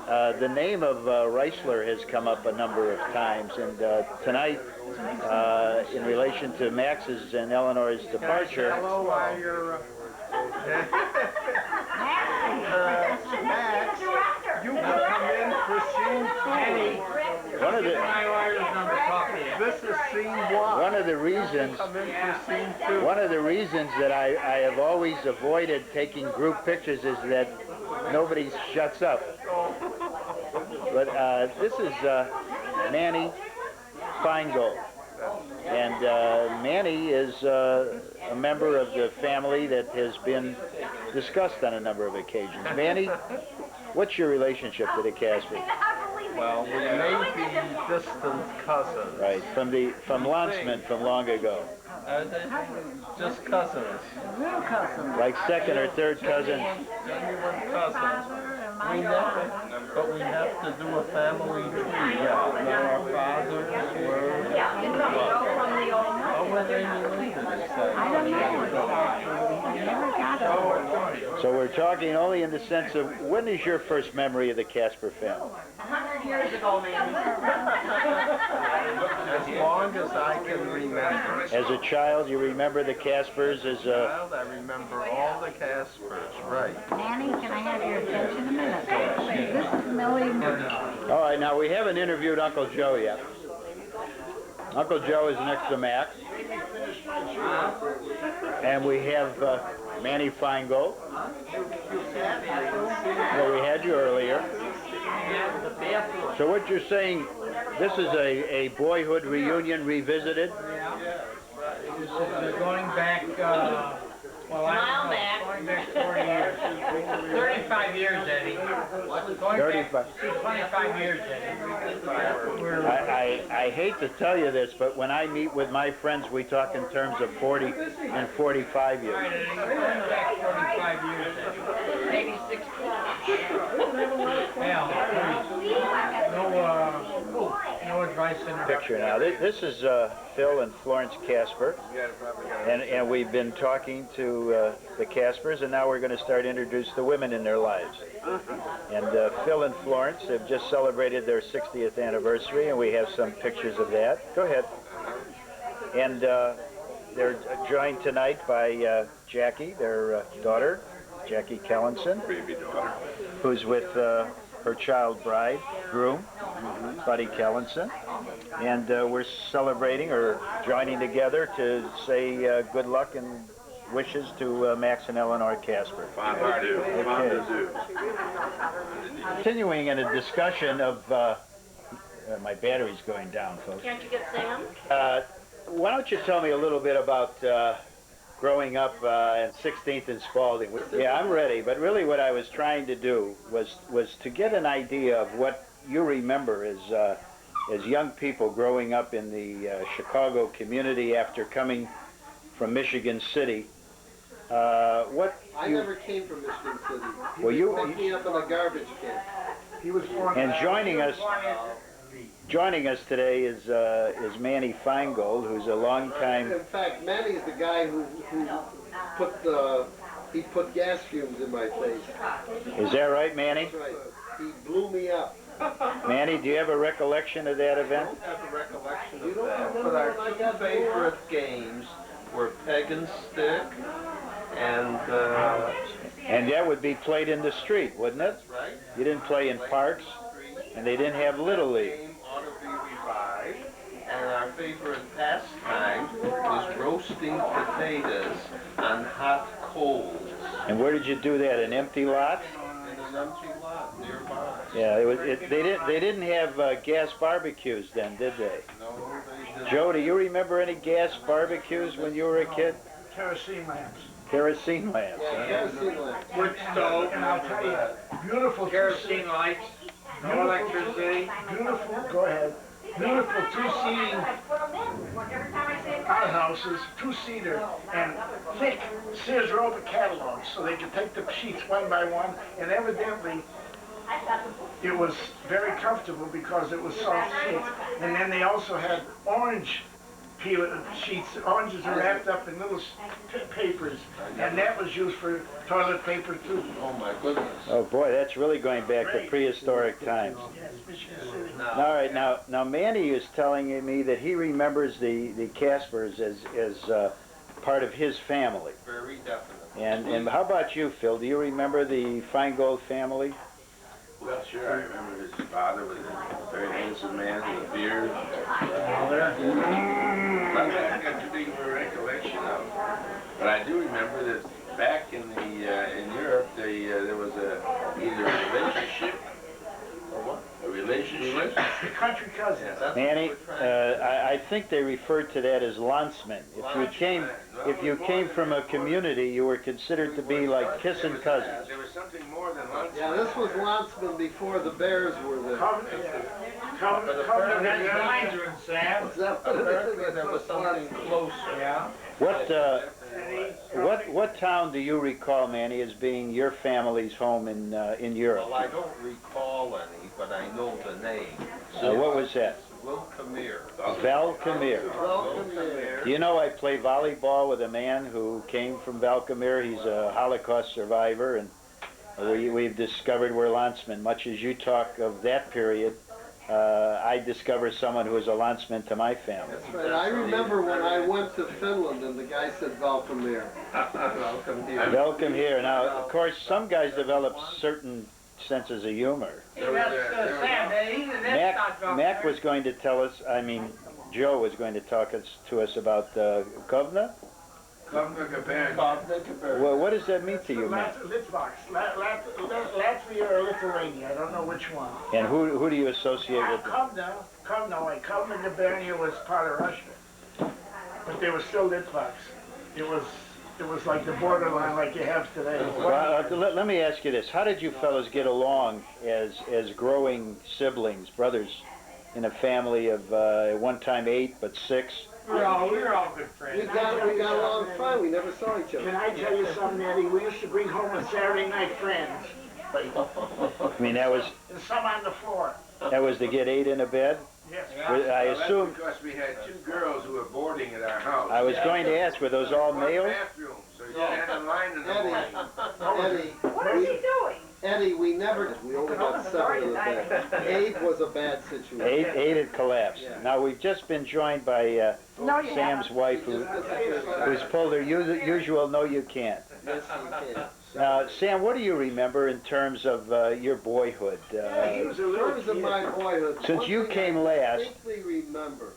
the name of Reisler has come up a number of times, and tonight, in relation to Max's and Eleanor's departure. Hello, while you're... Max, you can come in for scene 20. This is scene 1. One of the reasons that I have always avoided taking group pictures is that nobody shuts up. But this is Manny Feingold. And Manny is a member of the family that has been discussed on a number of occasions. Manny, what's your relationship to the Kaspers? Well, we may be distant cousins. Right, from Landsman from long ago. Just cousins. Real cousins. Like second or third cousins. Genuine cousins. We have to do a family tree. Now our fathers were what were they related? I don't know. I never got it. So we're talking only in the sense of, when is your first memory of the Kasper family? 100 years ago, maybe. As long as I can remember. As a child, you remember the Kaspers as a... Child, I remember all the Kaspers, right. Nanny, can I have your attention a minute? This is Millie. All right, now we haven't interviewed Uncle Joe yet. Uncle Joe is next to Max. And we have Manny Feingold. Well, we had you earlier. So what you're saying, this is a boyhood reunion revisited? We're going back, well, I'm going back 40 years. 35 years, Eddie. 35. 25 years, Eddie. I hate to tell you this, but when I meet with my friends, we talk in terms of 40 and 45 years. Right, Eddie. We're going back 45 years, Eddie. 86. No advice in the Picture now. This is Phil and Florence Kasper, and we've been talking to the Kaspers, and now we're going to start introduce the women in their lives. And Phil and Florence have just celebrated their 60th anniversary, and we have some pictures of that. Go ahead. And they're joined tonight by Jackie, their daughter, Jackie Kellenson, Baby daughter. who's with her child bride, groom, Buddy Kellenson. And we're celebrating or joining together to say good luck and wishes to Max and Eleanor Kasper. Fondue. Fondue. Continuing in a discussion of, my battery's going down, folks. Can't you get Sam? Why don't you tell me a little bit about growing up at 16th and Spalding? Yeah, I'm ready, but really what I was trying to do was to get an idea of what you remember as young people growing up in the Chicago community after coming from Michigan City. I never came from Michigan City. Well, you picked me up in a garbage can. He was born. and joining us today is Manny Feingold, who's a longtime. In fact, Manny's the guy who put gas fumes in my face. Is that right, Manny? That's right. He blew me up. Manny, do you have a recollection of that event? I don't have a recollection You of don't that, remember but our when I two got favorite games were peg and stick, and And that would be played in the street, wouldn't it? that's right. You didn't play in parks, and they didn't have Little League. Game ought to be revived, and our favorite pastime was roasting potatoes on hot coals And where did you do that? An empty lot? in an empty lot nearby. Yeah, they didn't have gas barbecues then, did they? No, they didn't. Joe, do you remember any gas barbecues when you were a kid? Kerosene lamps. Kerosene lamps. Yeah, Huh? kerosene lamp. Wood stove, And I'll tell you, beautiful kerosene lights, no electricity. Beautiful, go ahead. Beautiful two-seating outhouses, two-seater, and thick Sears Roebuck catalogs, so they could take the sheets one by one, and evidently it was very comfortable because it was soft sheets. And then they also had orange sheets. Oranges are wrapped up in little papers, and that was used for toilet paper too. Oh my goodness. Oh boy, that's really going back to prehistoric times. Yes, Michigan City. All right, now Manny is telling me that he remembers the Kaspers as part of his family. Very definitely. And how about you, Phil? Do you remember the Feingold family? Well, sure, I remember his father was a very handsome man with a beard. But I got too big of a recollection of. But I do remember that back in Europe, there was either a relationship. A relationship? The country cousins. Manny, I think they referred to that as landsmen. If you came from a community, you were considered to be like kissing cousins. There was something more than lunch. Yeah, this was Landsman before the Bears were there. Covenant. Lines are in Sam. Is that what it is? Apparently there was something closer. Yeah. What town do you recall, Manny, as being your family's home in Europe? Well, I don't recall any, but I know the name. What was that? Welcomere. Valcomere. Welcome here. Do you know I play volleyball with a man who came from Valcomere? He's a Holocaust survivor, and we've discovered we're landsmen. Much as you talk of that period, I discovered someone who was a landsman to my family. That's right. I remember when I went to Finland and the guy said Valkamir. Welcome here. Welcome here. Now, of course, some guys develop certain senses of humor. Mac was going to tell us, Joe was going to talk to us about Kovna. Well, what does that mean to you, Mac? Litvaks, Latvia or Lithuania, I don't know which one. And who do you associate with? Kovna, Gubernia was part of Russia, but they were still Litvaks. It was like the borderline like you have today. Well, let me ask you this. How did you fellas get along as growing siblings, brothers, in a family of at one time 8 but 6? We were all good friends. We got along fine. We never saw each other. Can I tell you something, Eddie? We used to bring home on Saturday night friends. I mean, that was And some on the floor. to get 8 in a bed? Yes. I assume. Because we had 2 girls who were boarding at our house. I was going to ask, were those all male? Bathroom, so you stand in line in the morning. Eddie, What is he doing? Eddie, we never, we only got 7 in the bed. 8 was a bad situation. Eight had collapsed. Yeah. Now, we've just been joined by Sam's wife, who's pulled her usual no you can't. Yes, you can. Now, Sam, what do you remember in terms of your boyhood? In terms of my boyhood, Since you came last. I distinctly remember,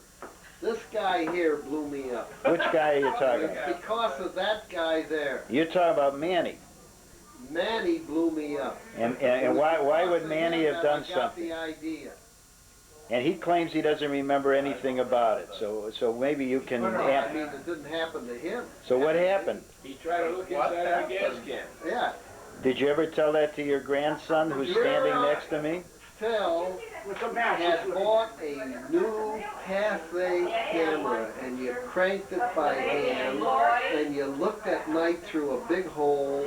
this guy here blew me up. Which guy are you talking about? Because of that guy there. You're talking about Manny. Manny blew me up. And why would Manny have done I got something? the idea. And he claims he doesn't remember anything about it. So maybe you can. I mean, it didn't happen to him. So what happened? He tried to look inside of a gas can. Yeah. Did you ever tell that to your grandson, who's standing next to me? Phil had bought a new Pathé camera, and you cranked it by hand, and you looked at night through a big hole,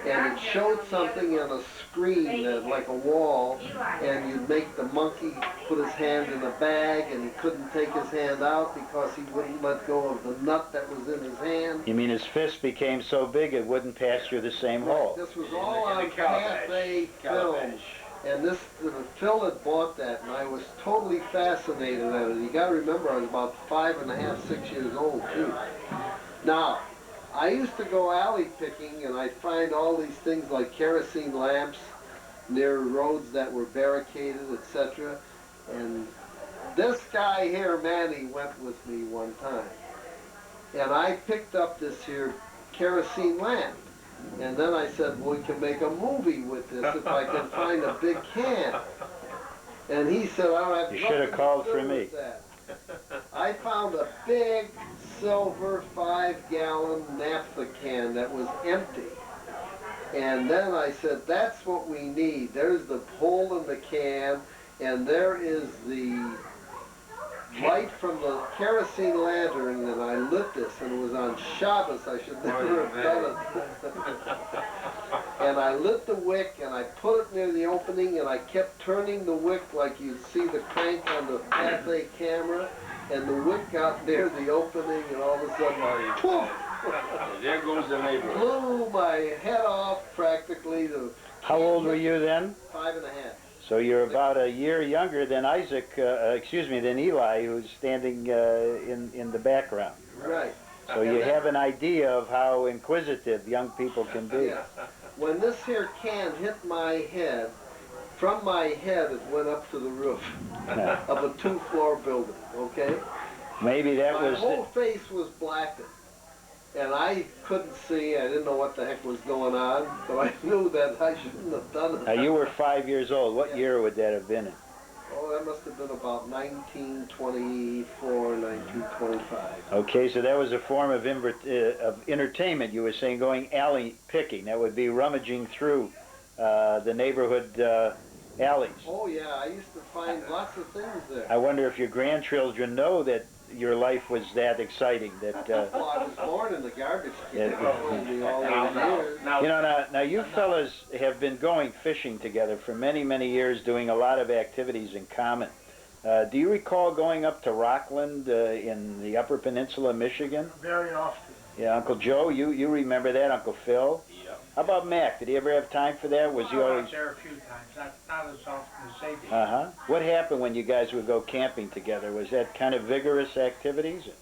and it showed something on a screen, like a wall, and you'd make the monkey put his hand in a bag, and he couldn't take his hand out because he wouldn't let go of the nut that was in his hand. You mean his fist became so big it wouldn't pass through the same hole? This was all on Pathé film. And Phil had bought that, and I was totally fascinated at it. You got to remember, I was about 5.5, 6 years old, too. Now, I used to go alley picking, and I'd find all these things like kerosene lamps near roads that were barricaded, etc. And this guy here, Manny, went with me one time. And I picked up this here kerosene lamp. And then I said, well, we can make a movie with this if I can find a big can. And he said, I don't have You should have called for me. That. I found a big silver 5-gallon naphtha can that was empty. And then I said, that's what we need. There's the hole in the can, and there is the light from the kerosene lantern, and I lit this, and it was on Shabbos. I should never have done it. And I lit the wick, and I put it near the opening, and I kept turning the wick like you'd see the crank on the Pathé camera, and the wick got near the opening, and all of a sudden, poof! There goes the neighborhood. Blew my head off practically. How old were you then? 5.5. So you're about a year younger than than Eli, who's standing in the background. Right. So you have an idea of how inquisitive young people can be. Yeah. When this here can hit my head, from my head it went up to the roof of a 2-floor building, okay? Maybe that my was... whole face was blackened. And I couldn't see, I didn't know what the heck was going on, but I knew that I shouldn't have done it. Now you were 5 years old. What year would that have been in? Oh, that must have been about 1924, 1925. Okay, so that was a form of entertainment. You were saying going alley picking. That would be rummaging through the neighborhood alleys. Oh yeah, I used to find lots of things there. I wonder if your grandchildren know that your life was that exciting. That well, I was born in the garbage can. All these years. You know, now you fellas have been going fishing together for many, many years, doing a lot of activities in common. Do you recall going up to Rockland in the Upper Peninsula of Michigan? Very often. Yeah, Uncle Joe, you remember that, Uncle Phil? Yeah. How about Mac? Did he ever have time for that? Was he always... there a few times, not as often as they did. Uh-huh. What happened when you guys would go camping together? Was that kind of vigorous activities? Did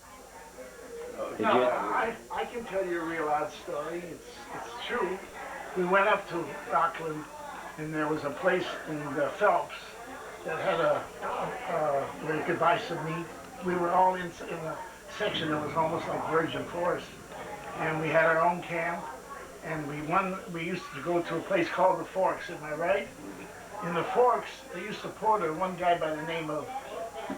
No, you... I can tell you a real odd story. It's true. We went up to Rockland, and there was a place in Phelps that had where you could buy some meat. We were all in a section that was almost like virgin forest, and we had our own camp. And we used to go to a place called the Forks. Am I right? In the Forks, they used to porter one guy by the name of.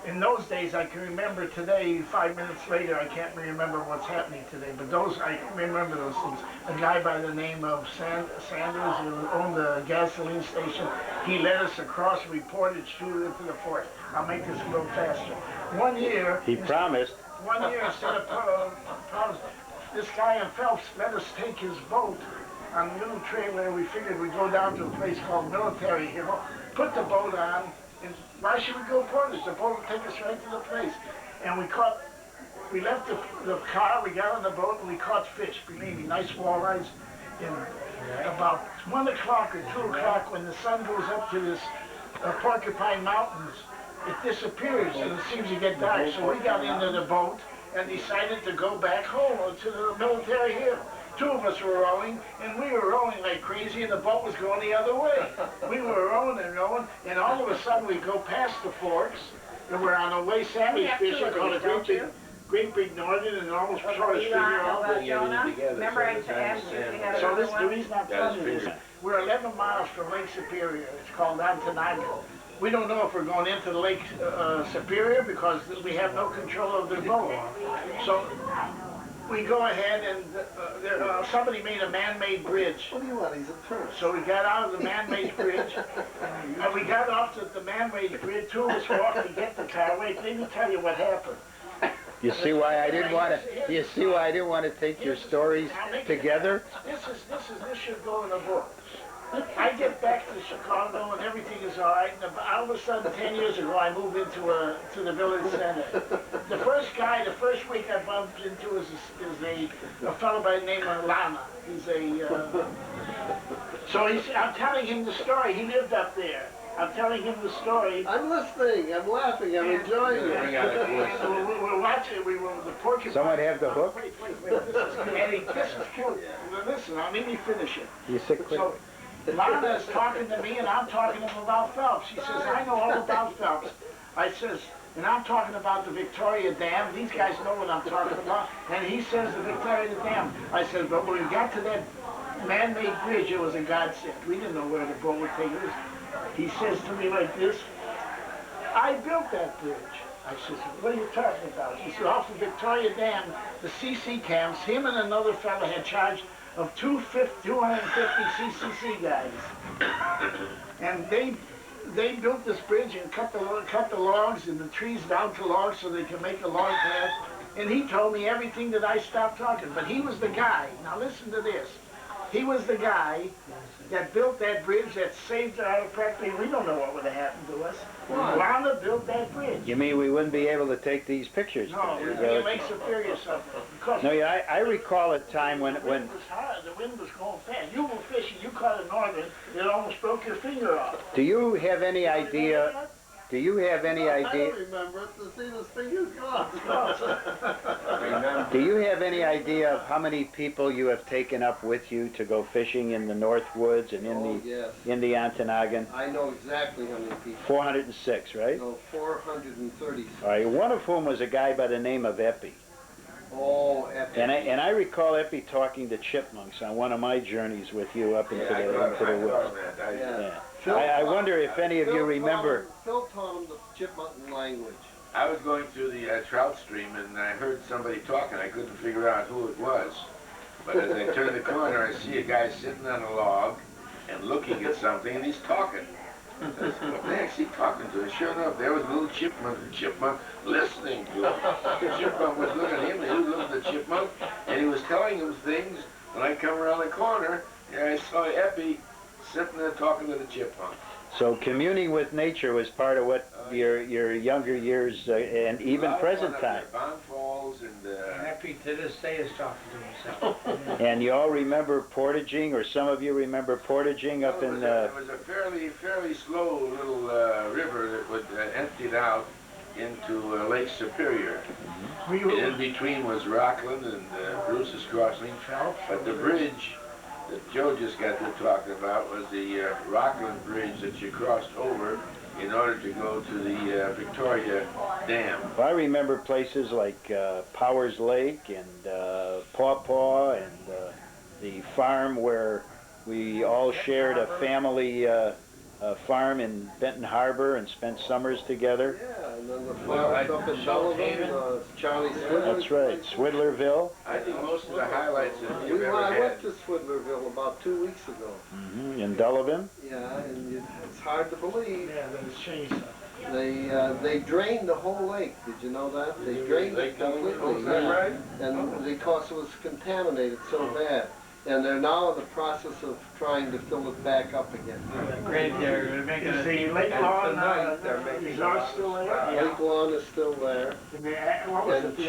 In those days, I can remember today. 5 minutes later, I can't remember what's happening today. But I remember those things. A guy by the name of Sanders, who owned the gasoline station. He led us across. We ported through into the Forks. I'll make this a little faster. 1 year. He promised. 1 year instead of promise. This guy in Phelps let us take his boat on a little trailer. We figured we'd go down to a place called Military Hill, put the boat on, and why should we go portage? The boat would take us right to the place. And we left the car, we got on the boat, and we caught fish. Believe me, nice walleyes in about 1 o'clock or 2 o'clock, when the sun goes up to this Porcupine Mountains, it disappears and it seems to get dark. So we got into the boat and decided to go back home to the military hill. 2 of us were rowing, and we were rowing like crazy, and the boat was going the other way. We were rowing, and all of a sudden we go past the forks, and we're on a way salmon fishing called a great big northern, and almost tore his finger off. Remember I asked you if you had So another the reason I'm telling you this, we're 11 miles from Lake Superior. It's called Ontonagon. We don't know if we're going into the Lake Superior because we have no control of the boat. So we go ahead and somebody made a man-made bridge. What do you want? He's a tourist. So we got out of the man-made bridge, and we got off the man-made bridge. 2 of us walked to get the car. Wait, let me tell you what happened. You see why I didn't want to? You see why I didn't want to take your stories together? This should go in a book. I get back to Chicago and everything is all right. And all of a sudden, 10 years ago, I moved into to the village center. The first week I bumped into is a fellow by the name of Lana. He's I'm telling him the story. He lived up there. I'm telling him the story. I'm listening. I'm laughing. I'm enjoying it. We're watching. We were the porcupine. Someone have the hook? Wait. This is cute. Listen, now let me finish it. You sit quick. So, Lana is talking to me, and I'm talking to him about Phelps. She says, I know all about Phelps. I says, and I'm talking about the Victoria Dam. These guys know what I'm talking about. And he says the Victoria Dam. I said, but when we got to that man-made bridge, it was a godsend. We didn't know where the boat would take us. He says to me like this, I built that bridge. I says, what are you talking about? He said, off the Victoria Dam, the CC camps, him and another fellow had charge of 250 CCC guys. And they built this bridge and cut the logs and the trees down to logs so they can make a log path. And he told me everything that I stopped talking. But he was the guy. Now listen to this. He was the guy that built that bridge that saved our practically. We don't know what would have happened to us. Lana built that bridge. You mean we wouldn't be able to take these pictures? No, we'd be in Lake Superior something. No, yeah, I recall a time when the wind was hard. The wind was going fast. You were fishing. You caught a northern. It almost broke your finger off. Do you have any idea? Do you have any I idea? don't remember it. To see this finger's gone. Do you have any idea of how many people you have taken up with you to go fishing in the North Woods and in the Ontonagon? I know exactly how many people. 406, right? No, 436. All right, one of whom was a guy by the name of Eppie. Oh, Eppie. And I recall Eppie talking to chipmunks on one of my journeys with you up into the woods. I wonder if any of you remember. Phil taught him the chipmunk language. I was going through the trout stream and I heard somebody talking. I couldn't figure out who it was. But as I turned the corner, I see a guy sitting on a log and looking at something, and he's talking. I said, what the heck's he talking to? And sure enough, there was a little chipmunk listening to him. The chipmunk was looking at him, and he was looking at the chipmunk, and he was telling him things. When I come around the corner, I saw Eppie sitting there talking to the chipmunk. So communing with nature was part of what your younger years and even present time. Bond Falls and Happy to this day is talking to himself. And you all remember portaging, or some of you remember portaging up in. It was a fairly slow little river that would emptied out into Lake Superior. In between was Rockland and Bruce's Crossing, but the bridge that Joe just got to talking about was the Rockland Bridge that you crossed over in order to go to the Victoria Dam. Well, I remember places like Powers Lake and Paw Paw and the farm where we all shared a family farm in Benton Harbor and spent summers together. Yeah, and then the farm up in Sullivan, Charlie Swidler. That's right, Swidlerville. I think most of the highlights that you've ever I had. went to Swidlerville about 2 weeks ago. In Delavan. Yeah, and it's hard to believe. Yeah, then it's changed. They drained the whole lake. Did you know that? They drained it completely. Is that right? And because it was contaminated so bad. And they're now in the process of trying to fill it back up again. Great, they're making a Lake Lawn resort still there? Lake Lawn is still there. What was And it?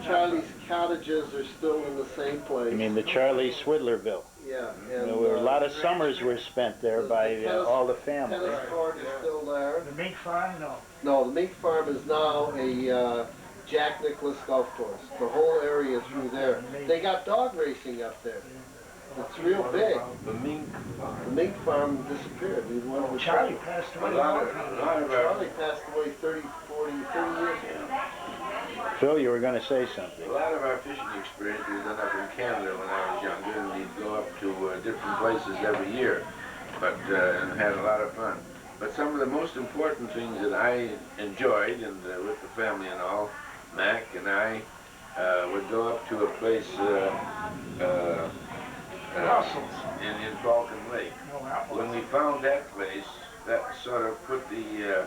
Charlie's cottages are still in the same place. You mean the Charlie Swidlerville? Yeah. There were a lot of summers were spent there by all the family. Tennis court is still there. The mink farm? No. No, the mink farm is now a Jack Nicklaus golf course. The whole area through there. They got dog racing up there. It's real big. The mink farm disappeared. Charlie passed away. Charlie passed away 30 years ago. Phil, you were going to say something. A lot of our fishing experience was done up in Canada when I was younger, and we'd go up to different places every year, and had a lot of fun. But some of the most important things that I enjoyed, and with the family and all, Mac and I would go up to a place in Falcon Lake. When we found that place, that sort of put the